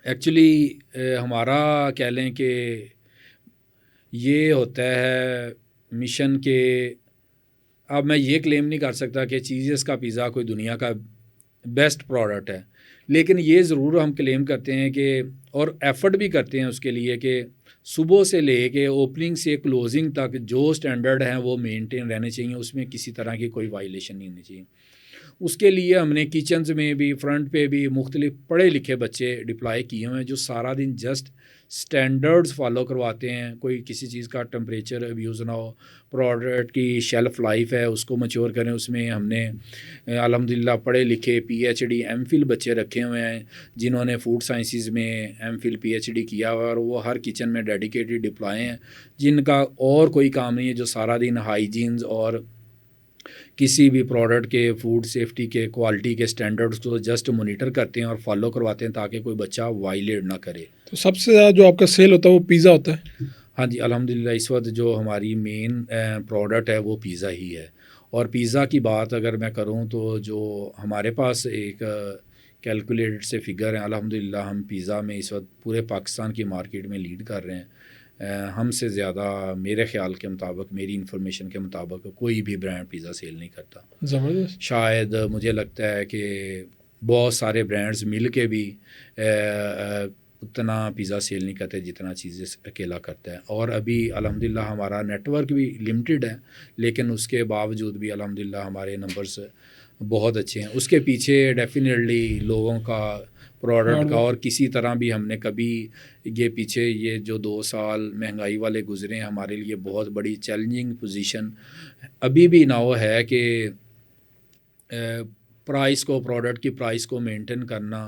actually ہمارا کہہ لیں کہ یہ ہوتا ہے مشن کہ اب میں یہ کلیم نہیں کر سکتا کہ چیزز کا پیزا کوئی دنیا کا بیسٹ پروڈکٹ ہے, لیکن یہ ضرور ہم کلیم کرتے ہیں کہ, اور ایفرٹ بھی کرتے ہیں اس کے لیے کہ صبح سے لے کے اوپننگ سے کلوزنگ تک جو سٹینڈرڈ ہیں وہ مینٹین رہنے چاہیے, اس میں کسی طرح کی کوئی وائلیشن نہیں ہونی چاہیے. اس کے لیے ہم نے کچنز میں بھی فرنٹ پہ بھی مختلف پڑھے لکھے بچے ڈپلائی کیے ہوئے ہیں جو سارا دن جسٹ سٹینڈرڈز فالو کرواتے ہیں. کوئی کسی چیز کا ٹمپریچر ابیوز نہ ہو, پروڈکٹ کی شیلف لائف ہے اس کو میچور کریں. اس میں ہم نے الحمدللہ پڑھے لکھے PhD ایم فل بچے رکھے ہوئے ہیں جنہوں نے فوڈ سائنسز میں ایم فل PhD کیا ہوا, اور وہ ہر کچن میں ڈیڈیکیٹڈ ڈپلائے ہیں جن کا اور کوئی کام نہیں ہے, جو سارا دن ہائیجینز اور کسی بھی پروڈکٹ کے فوڈ سیفٹی کے کوالٹی کے سٹینڈرڈز کو جسٹ مانیٹر کرتے ہیں اور فالو کرواتے ہیں تاکہ کوئی بچہ وائلیٹ نہ کرے. تو سب سے زیادہ جو آپ کا سیل ہوتا ہے وہ پیزا ہوتا ہے؟ ہاں جی, الحمدللہ اس وقت جو ہماری مین پروڈکٹ ہے وہ پیزا ہی ہے. اور پیزا کی بات اگر میں کروں تو جو ہمارے پاس ایک کیلکولیٹڈ سے فگر ہیں, الحمدللہ ہم پیزا میں اس وقت پورے پاکستان کی مارکیٹ میں لیڈ کر رہے ہیں. ہم سے زیادہ میرے خیال کے مطابق, میری انفارمیشن کے مطابق کوئی بھی برانڈ پیزا سیل نہیں کرتا. زبردست. شاید مجھے لگتا ہے کہ بہت سارے برانڈز مل کے بھی اتنا پیزا سیل نہیں کرتے جتنا چیزیں اکیلا کرتا ہے. اور ابھی الحمدللہ ہمارا نیٹ ورک بھی لمیٹڈ ہے, لیکن اس کے باوجود بھی الحمدللہ ہمارے نمبرز بہت اچھے ہیں. اس کے پیچھے ڈیفینیٹلی لوگوں کا, پروڈکٹ کا, اور کسی طرح بھی ہم نے کبھی یہ پیچھے یہ جو 2 سال مہنگائی والے گزرے ہیں ہمارے لیے بہت بڑی چیلنجنگ پوزیشن ابھی بھی نہ ہو ہے کہ پروڈکٹ کی پرائس کو مینٹین کرنا,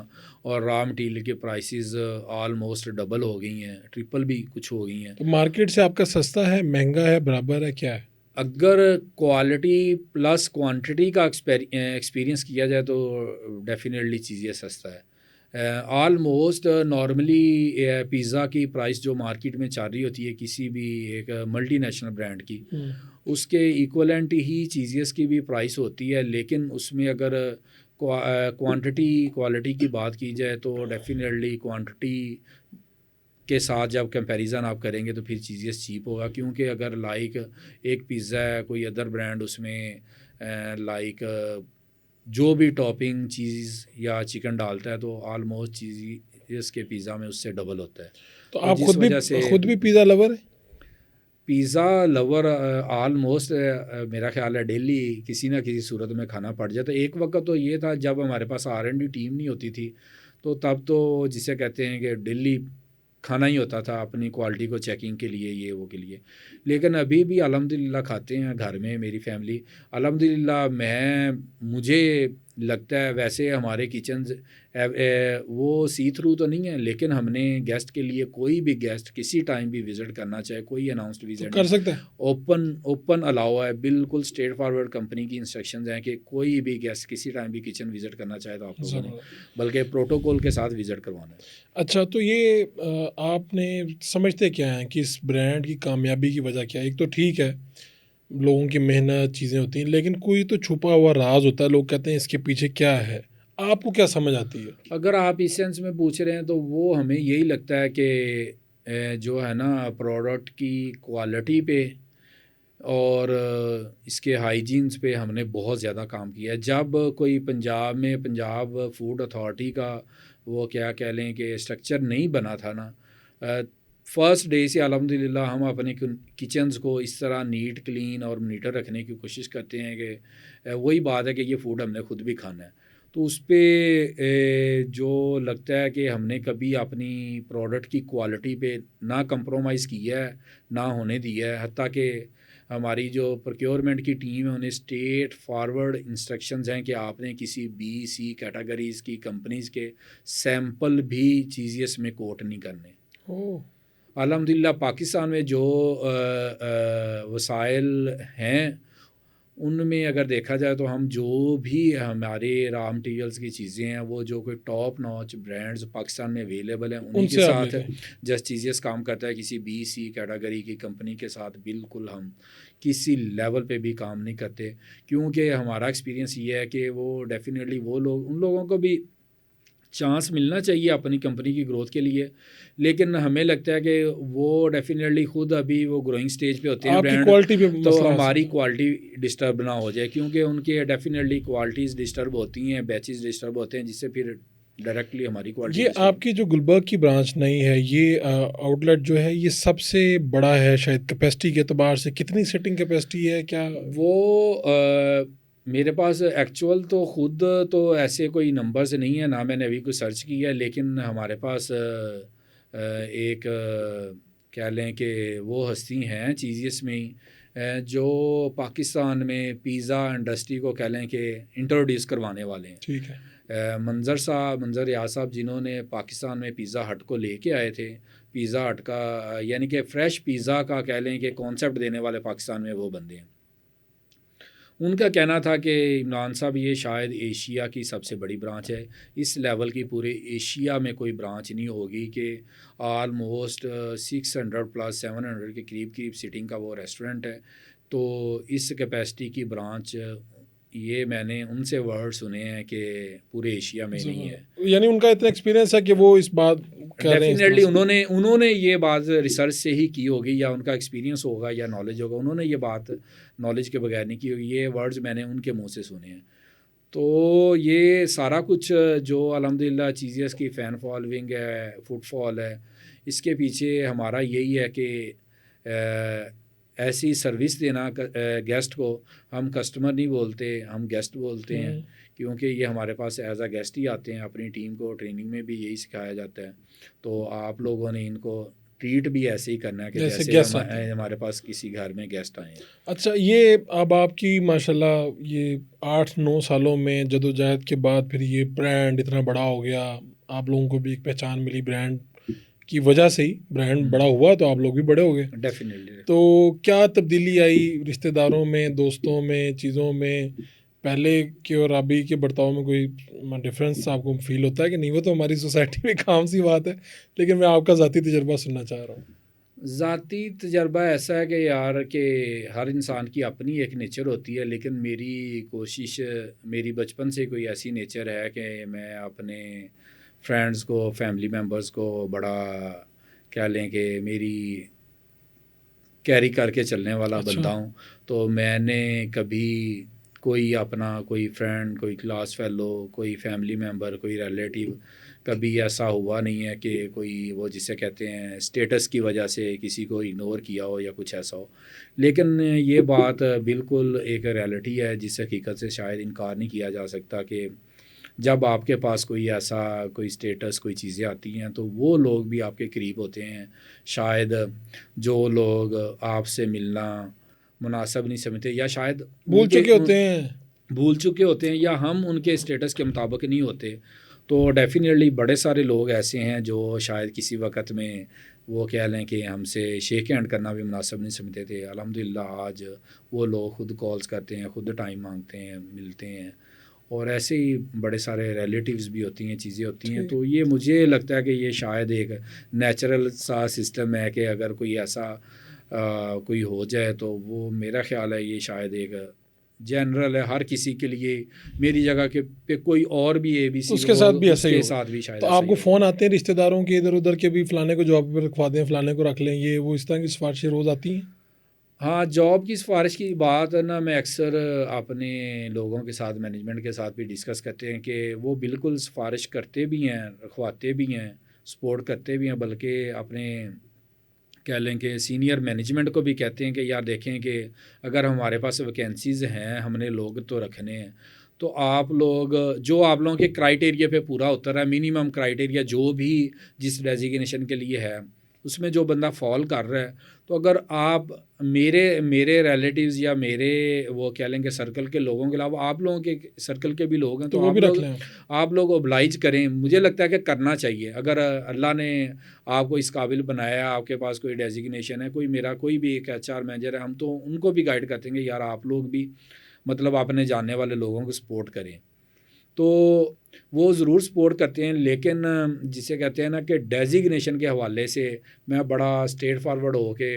اور را مٹیریل کی پرائسز آلموسٹ ڈبل ہو گئی ہیں, ٹرپل بھی کچھ ہو گئی ہیں. تو مارکیٹ سے آپ کا سستا ہے, مہنگا ہے, برابر ہے, کیا ہے؟ اگر کوالٹی پلس کوانٹٹی کا ایکسپیرینس کیا جائے تو ڈیفینیٹلی چیزیں سستا ہے. آلموسٹ نارملی پیزا کی پرائس جو مارکیٹ میں چل رہی ہوتی ہے کسی بھی ایک ملٹی نیشنل برانڈ کی, اس کے ایکولنٹ ہی چیزیں کی بھی پرائس ہوتی ہے, لیکن اس میں اگر کوالٹی کی بات کی جائے تو ڈیفینیٹلی کوانٹٹی کے ساتھ جب کمپیریزن آپ کریں گے تو پھر چیزیں چیپ ہوگا. کیونکہ اگر لائک ایک پیزا ہے, کوئی ادر برانڈ اس میں لائک جو بھی ٹاپنگ چیز یا چکن ڈالتا ہے تو آلموسٹ چیز اس کے پیزا میں اس سے ڈبل ہوتا ہے. تو آپ خود بھی پیزا لور ہیں؟ پیزا لور آلموسٹ میرا خیال ہے ڈیلی کسی نہ کسی صورت میں کھانا پڑ جاتا ہے. ایک وقت تو یہ تھا جب ہمارے پاس R&D ٹیم نہیں ہوتی تھی, تو تب تو جسے کہتے ہیں کہ ڈیلی کھانا ہی ہوتا تھا اپنی کوالٹی کو چیکنگ کے لیے, یہ وہ کے لیے. لیکن ابھی بھی الحمدللہ کھاتے ہیں گھر میں میری فیملی الحمدللہ. مجھے لگتا ہے ویسے ہمارے کچنز وہ سی تھرو تو نہیں ہے, لیکن ہم نے گیسٹ کے لیے, کوئی بھی گیسٹ کسی ٹائم بھی وزٹ کرنا چاہے, کوئی اناؤنسڈ وزٹ کر سکتے ہیں, اوپن الاؤ ہے, بالکل اسٹریٹ فارورڈ کمپنی کی انسٹرکشنز ہیں کہ کوئی بھی گیسٹ کسی ٹائم بھی کچن وزٹ کرنا چاہے تو آپ لوگوں نے بلکہ پروٹوکول کے ساتھ وزٹ کروانا ہے. اچھا, تو یہ آپ نے سمجھتے کیا ہیں کہ اس برانڈ کی کامیابی کی وجہ کیا ہے؟ ایک تو ٹھیک ہے لوگوں کی محنت چیزیں ہوتی ہیں, لیکن کوئی تو چھپا ہوا راز ہوتا ہے, لوگ کہتے ہیں اس کے پیچھے کیا ہے, آپ کو کیا سمجھ آتی ہے؟ اگر آپ اس سینس میں پوچھ رہے ہیں تو وہ ہمیں یہی لگتا ہے کہ جو ہے نا پروڈکٹ کی کوالٹی پہ اور اس کے ہائیجینس پہ ہم نے بہت زیادہ کام کیا ہے. جب کوئی پنجاب فوڈ اتھارٹی کا وہ کیا کہہ لیں کہ اسٹرکچر نہیں بنا تھا نا, فرسٹ ڈے سے الحمدللہ ہم اپنے کچنز کو اس طرح نیٹ کلین اور مانیٹر رکھنے کی کوشش کرتے ہیں کہ وہی بات ہے کہ یہ فوڈ ہم نے خود بھی کھانا ہے. تو اس پہ جو لگتا ہے کہ ہم نے کبھی اپنی پروڈکٹ کی کوالٹی پہ نہ کمپرومائز کیا ہے نہ ہونے دیا ہے، حتیٰ کہ ہماری جو پروکیورمنٹ کی ٹیم ہے انہیں اسٹیٹ فارورڈ انسٹرکشنز ہیں کہ آپ نے کسی بی سی کیٹیگریز کی کمپنیز کے سیمپل بھی چیزیس میں کوٹ نہیں کرنے۔ الحمدللہ پاکستان میں جو وسائل ہیں ان میں اگر دیکھا جائے تو ہم جو بھی ہمارے را مٹیریلز کی چیزیں ہیں وہ جو کوئی ٹاپ ناچ برانڈز پاکستان میں اویلیبل ہیں انہیں کے ساتھ جسٹ چیزیس کام کرتا ہے۔ کسی بی سی کیٹیگری کی کمپنی کے ساتھ بالکل ہم کسی لیول پہ بھی کام نہیں کرتے، کیونکہ ہمارا ایکسپیرینس یہ ہے کہ وہ ڈیفینیٹلی وہ لوگ ان لوگوں کو بھی چانس ملنا چاہیے اپنی کمپنی کی گروتھ کے لیے، لیکن ہمیں لگتا ہے کہ وہ ڈیفینیٹلی خود ابھی وہ گروئنگ سٹیج پہ ہوتے ہیں برانڈ، تو ہماری کوالٹی ڈسٹرب نہ ہو جائے، کیونکہ ان کے ڈیفینیٹلی کوالٹیز ڈسٹرب ہوتی ہیں، بیچز ڈسٹرب ہوتے ہیں، جس سے پھر ڈائریکٹلی ہماری کوالٹی۔ یہ آپ کی جو گلبرگ کی برانچ نہیں ہے، یہ آؤٹ لیٹ جو ہے یہ سب سے بڑا ہے شاید کیپیسٹی کے اعتبار سے، کتنی سیٹنگ کیپیسٹی ہے کیا؟ وہ میرے پاس ایکچوئل تو خود تو ایسے کوئی نمبرز نہیں ہیں، نہ میں نے ابھی کوئی سرچ کیا ہے، لیکن ہمارے پاس ایک کہہ لیں کہ وہ ہستی ہیں چیزیس میں ہی جو پاکستان میں پیزا انڈسٹری کو کہہ لیں کہ انٹروڈیوس کروانے والے ہیں۔ ٹھیک ہے۔ منظر ریاض صاحب جنہوں نے پاکستان میں پیزا ہٹ کو لے کے آئے تھے، پیزا ہٹ کا یعنی کہ فریش پیزا کا کہہ لیں کہ کانسیپٹ دینے والے پاکستان میں وہ بندے ہیں۔ ان کا کہنا تھا کہ عمران صاحب یہ شاید ایشیا کی سب سے بڑی برانچ ہے، اس لیول کی پورے ایشیا میں کوئی برانچ نہیں ہوگی، کہ آلموسٹ 600 پلس 700 کے قریب سیٹنگ کا وہ ریسٹورنٹ ہے، تو اس کیپیسٹی کی برانچ یہ میں نے ان سے ورڈ سنے ہیں کہ پورے ایشیا میں نہیں ہے۔ یعنی ان کا اتنا ایکسپیرینس ہے کہ وہ اس بات ڈیفینیٹلی انہوں نے یہ بات ریسرچ سے ہی کی ہوگی، یا ان کا ایکسپیرینس ہوگا یا نالج ہوگا، انہوں نے یہ بات نالج کے بغیر نہیں کی ہوگی، یہ ورڈز میں نے ان کے منہ سے سنے ہیں۔ تو یہ سارا کچھ جو الحمدللہ چیزیس کی فین فالوئنگ ہے، فٹ فال ہے، اس کے پیچھے ہمارا یہی ہے کہ ایسی سروس دینا گیسٹ کو، ہم کسٹمر نہیں بولتے، ہم گیسٹ بولتے ہیں، کیونکہ یہ ہمارے پاس ایز اے گیسٹ ہی آتے ہیں۔ اپنی ٹیم کو ٹریننگ میں بھی یہی سکھایا جاتا ہے، تو آپ لوگوں نے ان کو ٹریٹ بھی ایسے ہی کرنا ہے کہ جیسے ہمارے پاس کسی گھر میں گیسٹ آئے ہیں۔ اچھا، یہ اب آپ کی ماشاءاللہ یہ 8-9 سالوں میں جدوجہد کے بعد پھر یہ برانڈ اتنا بڑا ہو گیا، آپ لوگوں کو بھی ایک پہچان ملی برانڈ کی وجہ سے ہی، برانڈ بڑا ہوا تو آپ لوگ بھی بڑے ہو گئے۔ ڈیفینیٹلی۔ تو کیا تبدیلی آئی رشتہ داروں میں، دوستوں میں، چیزوں میں، پہلے کے اور ابھی کے برتاؤ میں کوئی ڈفرینس آپ کو فیل ہوتا ہے کہ نہیں؟ وہ تو ہماری سوسائٹی میں کام سی بات ہے، لیکن میں آپ کا ذاتی تجربہ سننا چاہ رہا ہوں۔ ذاتی تجربہ ایسا ہے کہ یار کہ ہر انسان کی اپنی ایک نیچر ہوتی ہے، لیکن میری کوشش، میری بچپن سے کوئی ایسی نیچر ہے کہ میں اپنے فرینڈز کو، فیملی ممبرز کو بڑا کہہ لیں کہ میری کیری کر کے چلنے والا بندہ ہوں۔ تو میں نے کبھی کوئی اپنا کوئی فرینڈ، کوئی کلاس فیلو، کوئی فیملی ممبر، کوئی ریلیٹیو، کبھی ایسا ہوا نہیں ہے کہ کوئی وہ جسے کہتے ہیں اسٹیٹس کی وجہ سے کسی کو اگنور کیا ہو یا کچھ ایسا ہو، لیکن یہ بات بالکل ایک ریالٹی ہے جس حقیقت سے شاید انکار نہیں کیا جا سکتا کہ جب آپ کے پاس کوئی ایسا کوئی اسٹیٹس، کوئی چیزیں آتی ہیں تو وہ لوگ بھی آپ کے قریب ہوتے ہیں۔ شاید جو لوگ آپ سے ملنا مناسب نہیں سمجھتے، یا شاید بھول چکے ہوتے ہیں، یا ہم ان کے اسٹیٹس کے مطابق نہیں ہوتے، تو ڈیفینیٹلی بڑے سارے لوگ ایسے ہیں جو شاید کسی وقت میں وہ کہہ لیں کہ ہم سے شیک ہینڈ کرنا بھی مناسب نہیں سمجھتے تھے۔ الحمدللہ آج وہ لوگ خود کالز کرتے ہیں، خود ٹائم مانگتے ہیں، ملتے ہیں، اور ایسے ہی بڑے سارے ریلیٹیوز بھی ہوتی ہیں، چیزیں ہوتی ہیں۔ تو یہ مجھے لگتا ہے کہ یہ شاید ایک نیچرل سا سسٹم ہے کہ اگر کوئی ایسا کوئی ہو جائے تو وہ میرا خیال ہے یہ شاید ایک جنرل ہے ہر کسی کے لیے، میری جگہ کے پہ کوئی اور بھی اے بی سی اس کے ساتھ بھی ایسے ہی شاید۔ تو آپ کو فون آتے ہیں رشتہ داروں کے ادھر ادھر کے بھی، فلانے کو جاب پہ رکھوا دیں، فلانے کو رکھ لیں، یہ وہ اس طرح کی سفارشیں روز آتی ہیں؟ ہاں، جاب کی سفارش کی بات نا میں اکثر اپنے لوگوں کے ساتھ، مینجمنٹ کے ساتھ بھی ڈسکس کرتے ہیں کہ وہ بالکل سفارش کرتے بھی ہیں، رکھواتے بھی ہیں، سپورٹ کرتے بھی ہیں، بلکہ اپنے کہہ لیں کہ سینئر مینجمنٹ کو بھی کہتے ہیں کہ یار دیکھیں کہ اگر ہمارے پاس ویکینسیز ہیں، ہم نے لوگ تو رکھنے ہیں، تو آپ لوگ جو آپ لوگوں کے کرائٹیریا پہ پورا ہوتا رہا ہے، منیمم کرائٹیریا جو بھی جس ڈیزیگنیشن کے لیے ہے اس میں جو بندہ فال کر رہا ہے، تو اگر آپ میرے ریلیٹیوز یا میرے وہ کہہ لیں گے سرکل کے لوگوں کے علاوہ آپ لوگوں کے سرکل کے بھی لوگ ہیں، تو تو وہ بھی رکھ لیں آپ لوگ اوبلائج کریں. مجھے لگتا ہے کہ کرنا چاہیے. اگر اللہ نے آپ کو اس قابل بنایا، آپ کے پاس کوئی ڈیزیگنیشن ہے، میرا کوئی بھی ایک HR مینیجر ہے، ہم تو ان کو بھی گائیڈ کرتے ہیں کہ یار آپ لوگ بھی مطلب اپنے جاننے والے لوگوں کو سپورٹ کریں. تو وہ ضرور سپورٹ کرتے ہیں، لیکن جسے کہتے ہیں نا کہ ڈیزیگنیشن کے حوالے سے میں بڑا اسٹریٹ فارورڈ ہو کے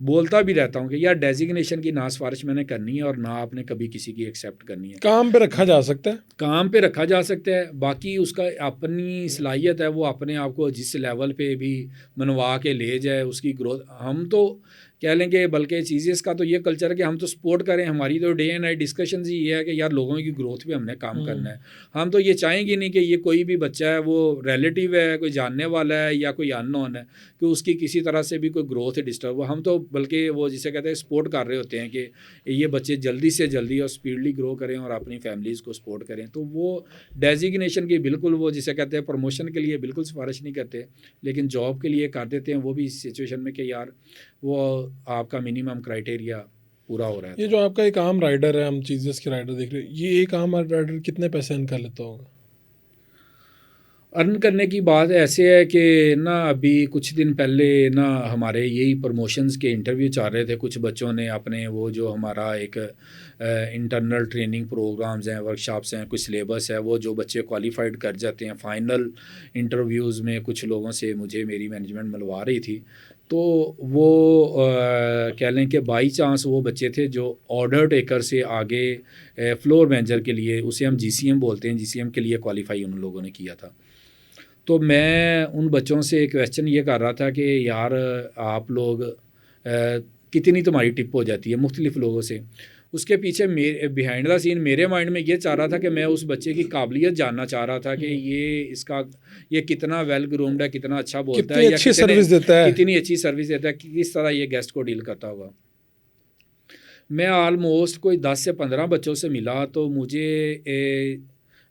بولتا بھی رہتا ہوں کہ یار ڈیزیگنیشن کی نہ سفارش میں نے کرنی ہے اور نہ آپ نے کبھی کسی کی ایکسیپٹ کرنی ہے. کام پہ رکھا جا سکتا ہے، کام پہ رکھا جا سکتا ہے، باقی اس کا اپنی صلاحیت ہے، وہ اپنے آپ کو جس لیول پہ بھی منوا کے لے جائے، اس کی گروتھ. ہم تو کہہ لیں کہ بلکہ چیزیں کا تو یہ کلچر ہے کہ ہم تو سپورٹ کریں. ہماری تو ڈے اینڈ نائٹ ڈسکشنز یہ ہے کہ یار لوگوں کی گروتھ پہ ہم نے کام کرنا ہے. ہم تو یہ چاہیں گے نہیں کہ یہ کوئی بھی بچہ ہے وہ ریلیٹیو ہے، کوئی جاننے والا ہے یا کوئی ان نون ہے، کہ اس کی کسی طرح سے بھی کوئی گروتھ ڈسٹرب ہو. ہم تو بلکہ وہ جسے کہتے ہیں سپورٹ کر رہے ہوتے ہیں کہ یہ بچے جلدی سے جلدی اور اسپیڈلی گرو کریں اور اپنی فیملیز کو سپورٹ کریں. تو وہ ڈیزیگنیشن کی بالکل وہ جسے کہتے ہیں پروموشن کے لیے بالکل سفارش نہیں کرتے، لیکن جاب کے لیے کر دیتے ہیں، وہ بھی اس سچویشن میں کہ یار وہ آپ کا منیمم کرائٹیریا پورا ہو رہا ہے. یہ جو آپ کا ایک عام رائڈر ہے، ہم چیزز کے رائڈر دیکھ رہے ہیں، یہ ایک عام رائڈر کتنے پیسے ان کا لیتا ہوگا؟ ارن کرنے کی بات ایسے ہے کہ نا ابھی کچھ دن پہلے نا ہمارے یہی پروموشنز کے انٹرویو چل رہے تھے. کچھ بچوں نے اپنے وہ جو ہمارا ایک انٹرنل ٹریننگ پروگرامز ہیں، ورکشاپس ہیں، کچھ سلیبس ہے، وہ جو بچے کوالیفائڈ کر جاتے ہیں فائنل انٹرویوز میں کچھ لوگوں سے مجھے میری مینجمنٹ ملوا رہی تھی. تو وہ کہہ لیں کہ بائی چانس وہ بچے تھے جو آرڈر ٹیکر سے آگے فلور مینیجر کے لیے، اسے ہم GCM بولتے ہیں، GCM کے لیے کوالیفائی ان لوگوں نے کیا تھا. تو میں ان بچوں سے کویسچن یہ کر رہا تھا کہ یار آپ لوگ کتنی تمہاری ٹپ ہو جاتی ہے مختلف لوگوں سے. اس کے پیچھے بیہائنڈ دا سین میرے مائنڈ میں یہ چاہ رہا تھا کہ میں اس بچے کی قابلیت جاننا چاہ رہا تھا کہ یہ کتنا ویل گرومڈ ہے، کتنا اچھا بولتا ہے، کتنی اچھی سروس دیتا ہے، کتنی اچھی سروس دیتا ہے، کس طرح یہ گیسٹ کو ڈیل کرتا ہوگا. میں آلموسٹ کوئی 10 سے 15 بچوں سے ملا، تو مجھے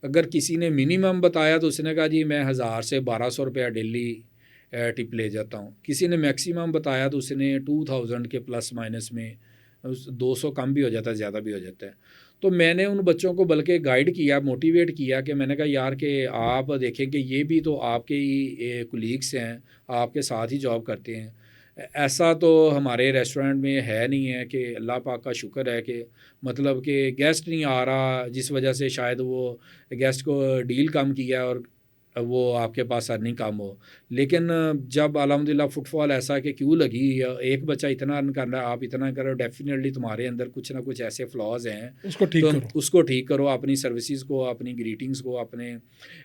اگر کسی نے منیمم بتایا تو اس نے کہا جی میں 1000 سے 1200 روپیہ ڈیلی ٹپ لے جاتا ہوں. کسی نے میکسیمم بتایا تو اس نے 2000 کے پلس مائنس میں 200 کم بھی ہو جاتا ہے، زیادہ بھی ہو جاتا ہے. تو میں نے ان بچوں کو بلکہ گائیڈ کیا، موٹیویٹ کیا کہ میں نے کہا یار کہ آپ دیکھیں کہ یہ بھی تو آپ کے ہی کولیگس ہیں، آپ کے ساتھ ہی جاب کرتے ہیں. ایسا تو ہمارے ریسٹورینٹ میں ہے نہیں ہے کہ اللہ پاک کا شکر ہے کہ مطلب کہ گیسٹ نہیں آ رہا، جس وجہ سے شاید وہ گیسٹ کو ڈیل کم کیا اور وہ آپ کے پاس ارننگ کم ہو. لیکن جب الحمدللہ فٹ فال ایسا کہ کیوں لگی، ایک بچہ اتنا ارن کر رہا ہے، آپ اتنا کرو، ڈیفینیٹلی تمہارے اندر کچھ نہ کچھ ایسے فلاز ہیں، اس کو ٹھیک کرو، اپنی سروسز کو، اپنی گریٹنگز کو، اپنے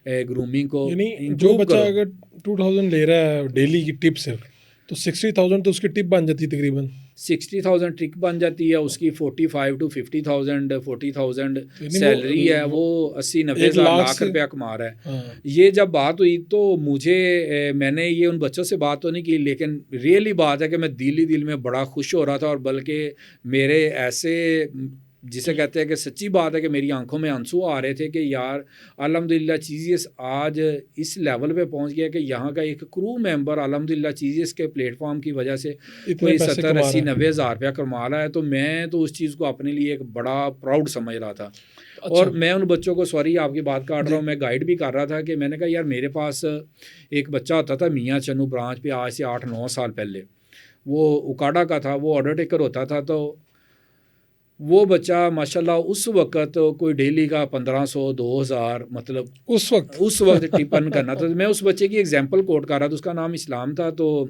گرومنگ کو. یعنی جو بچہ اگر 2000 لے رہا ہے ڈیلی کی ٹپ صرف، تو 60,000 تو اس کی ٹپ بن جاتی ہے، تقریباً 60,000 ٹرک بن جاتی ہے اس کی. 45 to 50,000 40,000 سیلری ہے، وہ 80-90 لاکھ روپیہ کما رہا ہے. یہ جب بات ہوئی تو میں نے یہ ان بچوں سے بات تو نہیں کی، لیکن ریئلی بات ہے کہ میں دل میں بڑا خوش ہو رہا تھا، اور بلکہ میرے ایسے جسے کہتے ہیں کہ سچی بات ہے کہ میری آنکھوں میں آنسو آ رہے تھے کہ یار الحمدللہ چیزیس آج اس لیول پہ پہنچ گیا کہ یہاں کا ایک کرو ممبر الحمدللہ چیزیس کے پلیٹ فارم کی وجہ سے کوئی 70-80-90 ہزار روپیہ کما رہا ہے. تو میں تو اس چیز کو اپنے لیے ایک بڑا پراؤڈ سمجھ رہا تھا. اور میں ان بچوں کو، سوری آپ کی بات کاٹ رہا ہوں، میں گائیڈ بھی کر رہا تھا کہ میں نے کہا یار میرے پاس ایک بچہ ہوتا تھا میاں چنو برانچ پہ، آج سے 8-9 سال پہلے، وہ اکاڑا کا تھا، وہ آرڈر ٹیکر ہوتا تھا. تو وہ بچہ ماشاءاللہ اس وقت کوئی ڈیلی کا 1500-2000 مطلب اس وقت ٹپن کرنا تھا. میں اس بچے کی ایگزامپل کوٹ کر رہا تھا، اس کا نام اسلام تھا. تو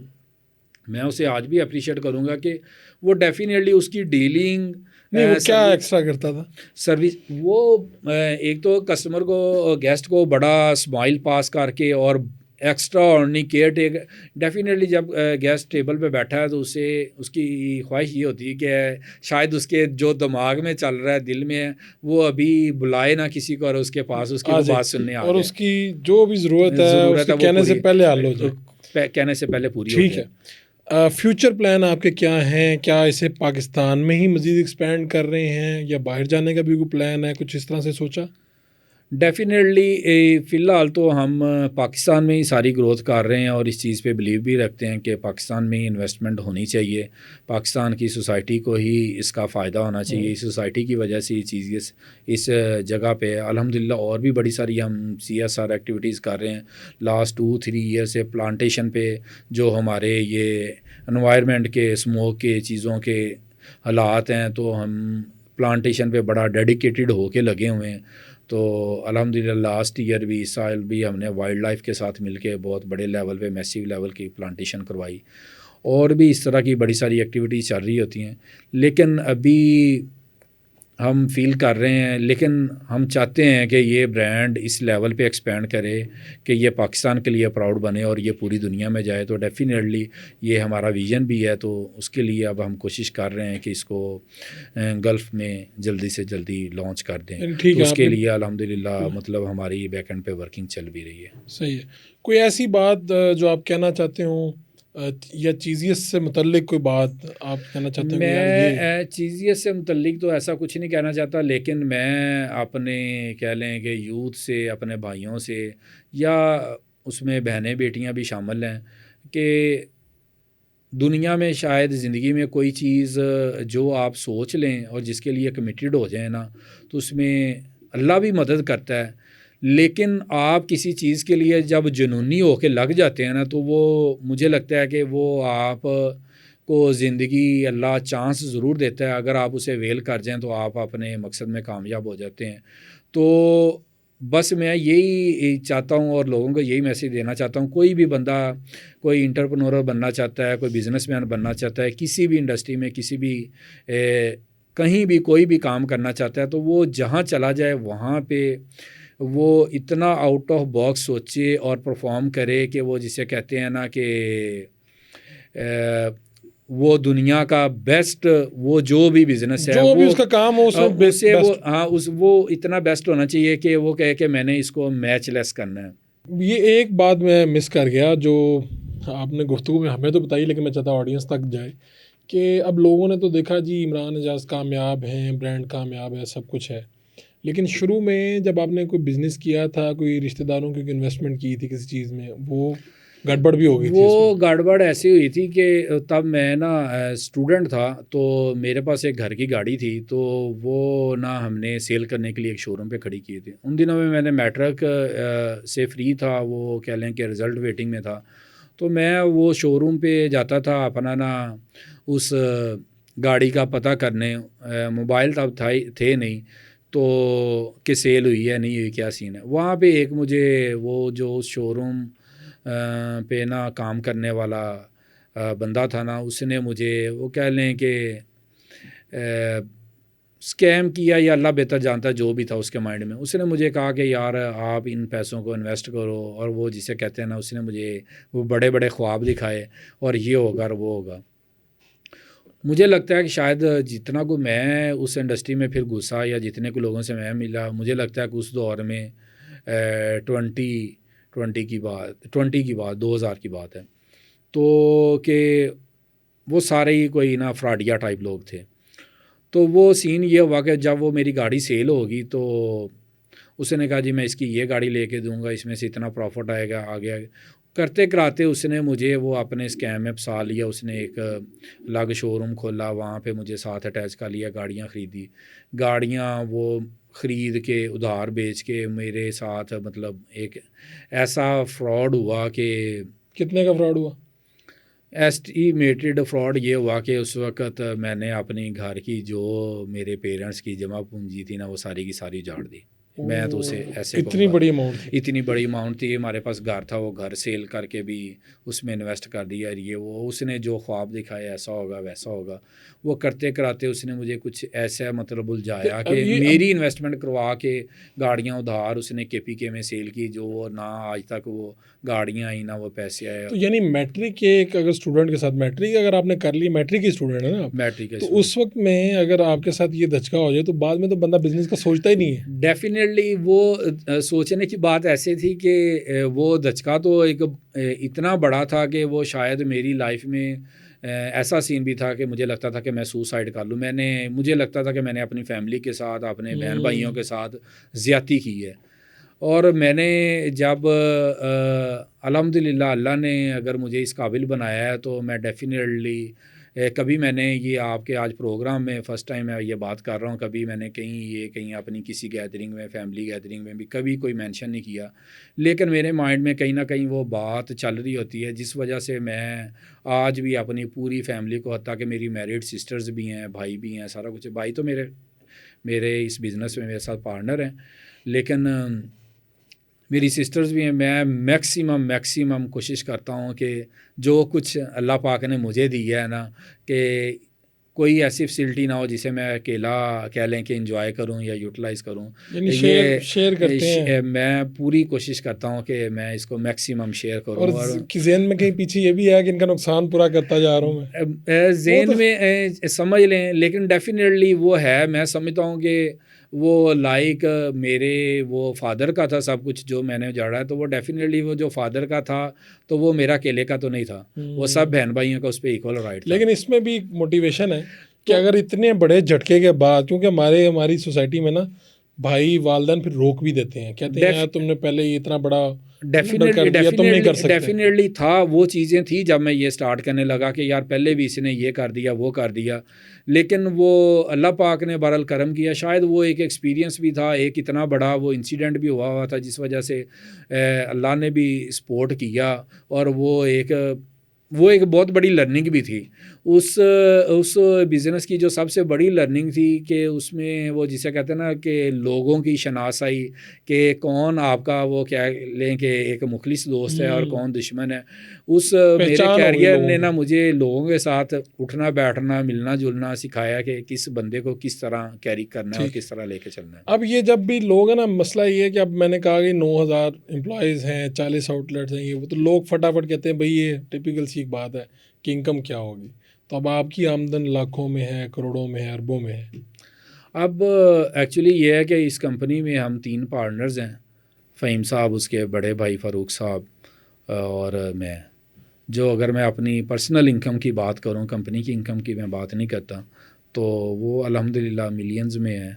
میں اسے آج بھی اپریشیٹ کروں گا کہ وہ ڈیفینیٹلی اس کی ڈیلنگ کیا ایکسٹرا کرتا تھا سروس. وہ ایک تو کسٹمر کو، گیسٹ کو بڑا اسمائل پاس کر کے اور ایکسٹرا آرڈنری کیئر ٹیک. ڈیفینیٹلی جب گیسٹ ٹیبل پہ بیٹھا ہے تو اس کی خواہش یہ ہوتی ہے کہ شاید اس کے جو دماغ میں چل رہا ہے، دل میں ہے، وہ ابھی بلائے نہ کسی کو اور اس کے پاس اس کی بات سننے آ جائے، اور اس کی جو بھی ضرورت ہے کہنے سے پہلے حل ہو جائے، کہنے سے پہلے پوری ہو ٹھیک جائے. ہے. فیوچر پلان آپ کے کیا ہیں؟ کیا اسے پاکستان میں ہی مزید ایکسپینڈ کر رہے ہیں یا باہر جانے کا بھی کوئی پلان ہے؟ کچھ اس طرح سے سوچا؟ ڈیفینیٹلی فی الحال تو ہم پاکستان میں ہی ساری گروتھ کر رہے ہیں اور اس چیز پہ بلیو بھی رکھتے ہیں کہ پاکستان میں ہی انویسٹمنٹ ہونی چاہیے، پاکستان کی سوسائٹی کو ہی اس کا فائدہ ہونا چاہیے، اس سوسائٹی کی وجہ سے یہ چیز اس جگہ پہ الحمدللہ اور بھی بڑی ساری ہم CSR ایکٹیویٹیز کر رہے ہیں لاسٹ 2-3 ایئر سے، پلانٹیشن پہ جو ہمارے یہ انوائرمنٹ کے اسموک کے چیزوں کے حالات ہیں تو ہم پلانٹیشن پہ بڑا ڈیڈیکیٹڈ ہو کے لگے ہوئے ہیں۔ تو الحمدللہ لاسٹ ایئر بھی اس سال بھی ہم نے وائلڈ لائف کے ساتھ مل کے بہت بڑے لیول پہ میسیو لیول کی پلانٹیشن کروائی، اور بھی اس طرح کی بڑی ساری ایکٹیویٹیز چل رہی ہوتی ہیں، لیکن ابھی ہم فیل کر رہے ہیں، لیکن ہم چاہتے ہیں کہ یہ برانڈ اس لیول پہ ایکسپینڈ کرے کہ یہ پاکستان کے لیے پراؤڈ بنے اور یہ پوری دنیا میں جائے، تو ڈیفینیٹلی یہ ہمارا ویژن بھی ہے، تو اس کے لیے اب ہم کوشش کر رہے ہیں کہ اس کو گلف میں جلدی سے جلدی لانچ کر دیں، ٹھیک تو ہے، اس آپ کے نے لیے الحمدللہ مطلب ہماری بیک اینڈ پہ ورکنگ چل بھی رہی ہے۔ صحیح ہے۔ کوئی ایسی بات جو آپ کہنا چاہتے ہوں یا چیزیت سے متعلق کوئی بات آپ کہنا چاہتے ہیں کہ یار یہ میں چیزیت سے متعلق تو ایسا کچھ نہیں کہنا چاہتا، لیکن میں اپنے کہہ لیں کہ یوتھ سے، اپنے بھائیوں سے، یا اس میں بہنیں بیٹیاں بھی شامل ہیں، کہ دنیا میں شاید زندگی میں کوئی چیز جو آپ سوچ لیں اور جس کے لیے کمیٹڈ ہو جائیں نا، تو اس میں اللہ بھی مدد کرتا ہے، لیکن آپ کسی چیز کے لیے جب جنونی ہو کے لگ جاتے ہیں نا، تو وہ مجھے لگتا ہے کہ وہ آپ کو زندگی اللہ چانس ضرور دیتا ہے، اگر آپ اسے ویل کر جائیں تو آپ اپنے مقصد میں کامیاب ہو جاتے ہیں۔ تو بس میں یہی چاہتا ہوں اور لوگوں کو یہی میسیج دینا چاہتا ہوں، کوئی بھی بندہ کوئی انٹرپرنور بننا چاہتا ہے، کوئی بزنس مین بننا چاہتا ہے، کسی بھی انڈسٹری میں، کسی بھی کہیں بھی کوئی بھی کام کرنا چاہتا ہے، تو وہ جہاں چلا جائے وہاں پہ وہ اتنا آؤٹ آف باکس سوچے اور پرفارم کرے کہ وہ جسے کہتے ہیں نا کہ وہ دنیا کا بیسٹ، وہ جو بھی بزنس ہے جو بھی وہ اس کا کام ہو اس میں اسے وہ بیسٹ۔ وہ اتنا بیسٹ ہونا چاہیے کہ وہ کہے کہ میں نے اس کو میچ لیس کرنا ہے۔ یہ ایک بات میں مس کر گیا جو آپ نے گفتگو میں ہمیں تو بتائی، لیکن میں چاہتا ہوں آڈینس تک جائے، کہ اب لوگوں نے تو دیکھا جی عمران اعجاز کامیاب ہیں، برانڈ کامیاب ہے، سب کچھ ہے، لیکن شروع میں جب آپ نے کوئی بزنس کیا تھا، کوئی رشتہ داروں کی انویسٹمنٹ کی تھی کسی چیز میں، وہ گڑبڑ بھی ہو گئی تھی اس وہ میں۔ گڑبڑ ایسی ہوئی تھی کہ تب میں نا اسٹوڈنٹ تھا، تو میرے پاس ایک گھر کی گاڑی تھی، تو وہ نا ہم نے سیل کرنے کے لیے ایک شو روم پہ کھڑی کی تھی۔ ان دنوں میں نے میٹرک سے فری تھا، وہ کہہ لیں کہ رزلٹ ویٹنگ میں تھا، تو میں وہ شو روم پہ جاتا تھا اپنا نا اس گاڑی کا پتہ کرنے، موبائل تب تھے نہیں، تو کہ سیل ہوئی ہے نہیں ہوئی، کیا سین ہے۔ وہاں پہ ایک مجھے وہ جو اس شو روم پہ نا کام کرنے والا بندہ تھا نا، اس نے مجھے وہ کہہ لیں کہ اسکیم کیا، یا اللہ بہتر جانتا ہے جو بھی تھا اس کے مائنڈ میں، اس نے مجھے کہا کہ یار آپ ان پیسوں کو انویسٹ کرو، اور وہ جسے کہتے ہیں نا، اس نے مجھے وہ بڑے بڑے خواب دکھائے اور یہ ہوگا اور وہ ہوگا۔ مجھے لگتا ہے کہ شاید جتنا کو میں اس انڈسٹری میں پھر گھسا یا جتنے کو لوگوں سے میں ملا، مجھے لگتا ہے کہ اس دور میں 20 کی بات 2000 کی بات ہے، تو کہ وہ سارے ہی کوئی نا فراڈیا ٹائپ لوگ تھے۔ تو وہ سین یہ ہوا کہ جب وہ میری گاڑی سیل ہوگی تو اس نے کہا جی میں اس کی یہ گاڑی لے کے دوں گا، اس میں سے اتنا پروفٹ آئے گا، آگے کرتے کراتے اس نے مجھے وہ اپنے اسکیم میں پھنسا لیا۔ اس نے ایک الگ شو روم کھولا، وہاں پہ مجھے ساتھ اٹیچ کر لیا، گاڑیاں خریدی، گاڑیاں وہ خرید کے ادھار بیچ کے میرے ساتھ مطلب ایک ایسا فراڈ ہوا کہ کتنے کا فراڈ ہوا؟ ایسٹیمیٹڈ فراڈ یہ ہوا کہ اس وقت میں نے اپنی گھر کی جو میرے پیرنٹس کی جمع پونجی تھی نا، وہ ساری کی ساری اجاڑ دی۔ میں تو اسے ایسے اتنی بڑی اماؤنٹ تھی؟ اتنی بڑی اماؤنٹ تھی، ہمارے پاس گھر تھا، وہ گھر سیل کر کے بھی اس میں انویسٹ کر دیا، یہ وہ اس نے جو خواب دکھایا ایسا ہوگا ویسا ہوگا، وہ کرتے کراتے اس نے مجھے کچھ ایسا مطلب الجھایا کہ میری انویسٹمنٹ کروا کے گاڑیاں ادھار اس نے KPK میں سیل کی، جو نہ آج تک وہ گاڑیاں آئی نہ وہ پیسے آئے۔ تو یعنی میٹرک کے ایک اگر اسٹوڈنٹ کے ساتھ، میٹرک اگر آپ نے کر لی، میٹرک کی اسٹوڈنٹ ہے نا آپ، میٹرک تو اس وقت میں اگر آپ کے ساتھ یہ دھچکا ہو جائے تو بعد میں تو بندہ بزنس کا سوچتا ہی نہیں ہے۔ ڈیفینیٹلی وہ سوچنے کی بات ایسے تھی کہ وہ دھچکا تو ایک اتنا بڑا تھا کہ وہ شاید میری لائف میں ایسا سین بھی تھا کہ مجھے لگتا تھا کہ میں سوسائڈ کر لوں. مجھے لگتا تھا کہ میں نے اپنی فیملی کے ساتھ اپنے بہن بھائیوں کے ساتھ زیادتی کی ہے. اور میں نے جب الحمدللہ اللہ نے اگر مجھے اس قابل بنایا ہے تو میں ڈیفینیٹلی کبھی میں نے یہ آپ کے آج پروگرام میں فرسٹ ٹائم میں یہ بات کر رہا ہوں, کبھی میں نے کہیں اپنی کسی گیدرنگ میں فیملی گیدرنگ میں بھی کبھی کوئی مینشن نہیں کیا, لیکن میرے مائنڈ میں کہیں نہ کہیں وہ بات چل رہی ہوتی ہے, جس وجہ سے میں آج بھی اپنی پوری فیملی کو, حتیٰ کہ میری میریڈ سسٹرز بھی ہیں, بھائی بھی ہیں, سارا کچھ. بھائی تو میرے اس بزنس میں میرے ساتھ پارٹنر ہیں, لیکن میری سسٹرز بھی ہیں. میں میکسیمم کوشش کرتا ہوں کہ جو کچھ اللہ پاک نے مجھے دیا ہے نا, کہ کوئی ایسی فیسلٹی نہ ہو جسے میں اکیلا کہہ لیں کہ انجوائے کروں یا یوٹیلائز کروں. یعنی شیئر کرتے ہیں. میں پوری کوشش کرتا ہوں کہ میں اس کو میکسیمم شیئر کروں. اور ذہن میں کہیں پیچھے یہ بھی ہے کہ ان کا نقصان پورا کرتا جا رہا ہوں میں, ذہن میں سمجھ لیں, لیکن ڈیفینیٹلی وہ ہے. میں سمجھتا ہوں کہ وہ لائک میرے وہ فادر کا تھا سب کچھ جو میں نے اجاڑا ہے, تو وہ ڈیفینیٹلی وہ جو فادر کا تھا تو وہ میرا اکیلے کا تو نہیں تھا, وہ سب بہن بھائیوں کا اس پہ ایکول رائٹ تھا. لیکن اس میں بھی موٹیویشن ہے کہ اگر اتنے بڑے جھٹکے کے بعد, کیونکہ ہماری سوسائٹی میں نا بھائی والدین پھر روک بھی دیتے ہیں, کہتے ہیں یار تم نے پہلے یہ اتنا بڑا ڈیفینیٹلی تھا, وہ چیزیں تھیں جب میں یہ سٹارٹ کرنے لگا کہ یار پہلے بھی اس نے یہ کر دیا وہ کر دیا, لیکن وہ اللہ پاک نے بہرحال کرم کیا. شاید وہ ایک ایکسپیرینس بھی تھا, ایک اتنا بڑا وہ انسیڈنٹ بھی ہوا تھا جس وجہ سے اللہ نے بھی سپورٹ کیا, اور وہ ایک بہت بڑی لرننگ بھی تھی. اس بزنس کی جو سب سے بڑی لرننگ تھی کہ اس میں وہ جسے کہتے ہیں نا کہ لوگوں کی شناسائی, کہ کون آپ کا وہ کیا لیں کہ ایک مخلص دوست ہے اور کون دشمن ہے. اس میرے کیریئر نے نا مجھے لوگوں کے ساتھ اٹھنا بیٹھنا ملنا جلنا سکھایا کہ کس بندے کو کس طرح کیری کرنا ہے اور کس طرح لے کے چلنا ہے. اب یہ جب بھی لوگ ہیں نا, مسئلہ یہ ہے کہ اب میں نے کہا کہ 9,000 امپلائیز ہیں, 40 آؤٹ لیٹس ہیں, یہ وہ, تو لوگ فٹافٹ کہتے ہیں بھائی یہ ٹپیکل سی ایک بات ہے کہ انکم کیا ہوگی. تو اب آپ کی آمدن لاکھوں میں ہے, کروڑوں میں ہے, اربوں میں ہے. اب ایکچولی یہ ہے کہ اس کمپنی میں ہم 3 پارٹنرز ہیں, فہیم صاحب, اس کے بڑے بھائی فاروق صاحب اور میں. جو اگر میں اپنی پرسنل انکم کی بات کروں, کمپنی کی انکم کی میں بات نہیں کرتا, تو وہ الحمدللہ ملینز میں ہے.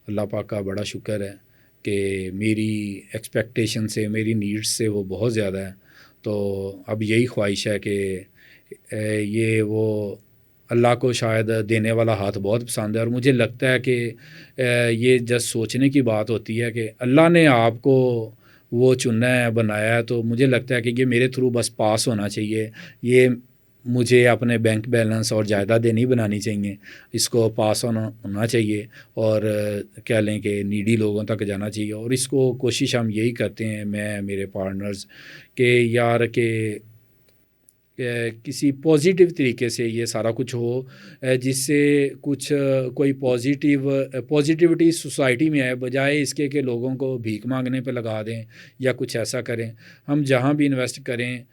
اللہ پاک کا بڑا شکر ہے کہ میری ایکسپیکٹیشن سے, میری نیڈس سے وہ بہت زیادہ ہے. تو اب یہی خواہش ہے کہ یہ وہ اللہ کو شاید دینے والا ہاتھ بہت پسند ہے, اور مجھے لگتا ہے کہ یہ جس سوچنے کی بات ہوتی ہے کہ اللہ نے آپ کو وہ چننا ہے, بنایا ہے, تو مجھے لگتا ہے کہ یہ میرے تھرو بس پاس ہونا چاہیے. یہ مجھے اپنے بینک بیلنس اور جائیدادیں نہیں بنانی چاہیے, اس کو پاس ہونا چاہیے اور کہہ لیں کہ نیڈی لوگوں تک جانا چاہیے. اور اس کو کوشش ہم یہی کرتے ہیں, میں میرے پارٹنرز, کہ یار کہ کسی پازیٹیو طریقے سے یہ سارا کچھ ہو, جس سے کوئی پازیٹیوٹی سوسائٹی میں آئے, بجائے اس کے کہ لوگوں کو بھیک مانگنے پہ لگا دیں یا کچھ ایسا کریں. ہم جہاں بھی انویسٹ کریں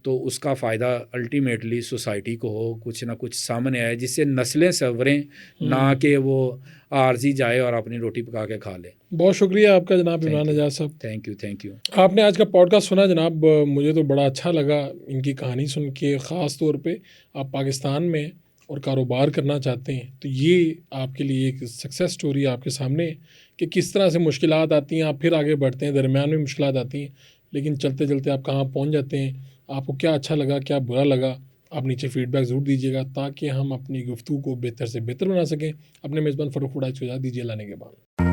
تو اس کا فائدہ الٹیمیٹلی سوسائٹی کو ہو, کچھ نہ کچھ سامنے آئے جس سے نسلیں سنوریں, نہ کہ وہ عارضی جائے اور اپنی روٹی پکا کے کھا لے. بہت شکریہ آپ کا جناب عمران اعجاز صاحب. Thank you. آپ نے آج کا پوڈ کاسٹ سنا جناب, مجھے تو بڑا اچھا لگا ان کی کہانی سن کے. خاص طور پہ آپ پاکستان میں اور کاروبار کرنا چاہتے ہیں تو یہ آپ کے لیے ایک سکسیس سٹوری آپ کے سامنے ہے کہ کس طرح سے مشکلات آتی ہیں, آپ پھر آگے بڑھتے ہیں, درمیان میں مشکلات آتی ہیں, لیکن چلتے چلتے آپ کہاں پہنچ جاتے ہیں. آپ کو کیا اچھا لگا, کیا برا لگا, آپ نیچے فیڈ بیک ضرور دیجیے گا تاکہ ہم اپنی گفتگو کو بہتر سے بہتر بنا سکیں. اپنے میزبان فاروق وڈائچ کو اجازت دیجیے. لانے کے بعد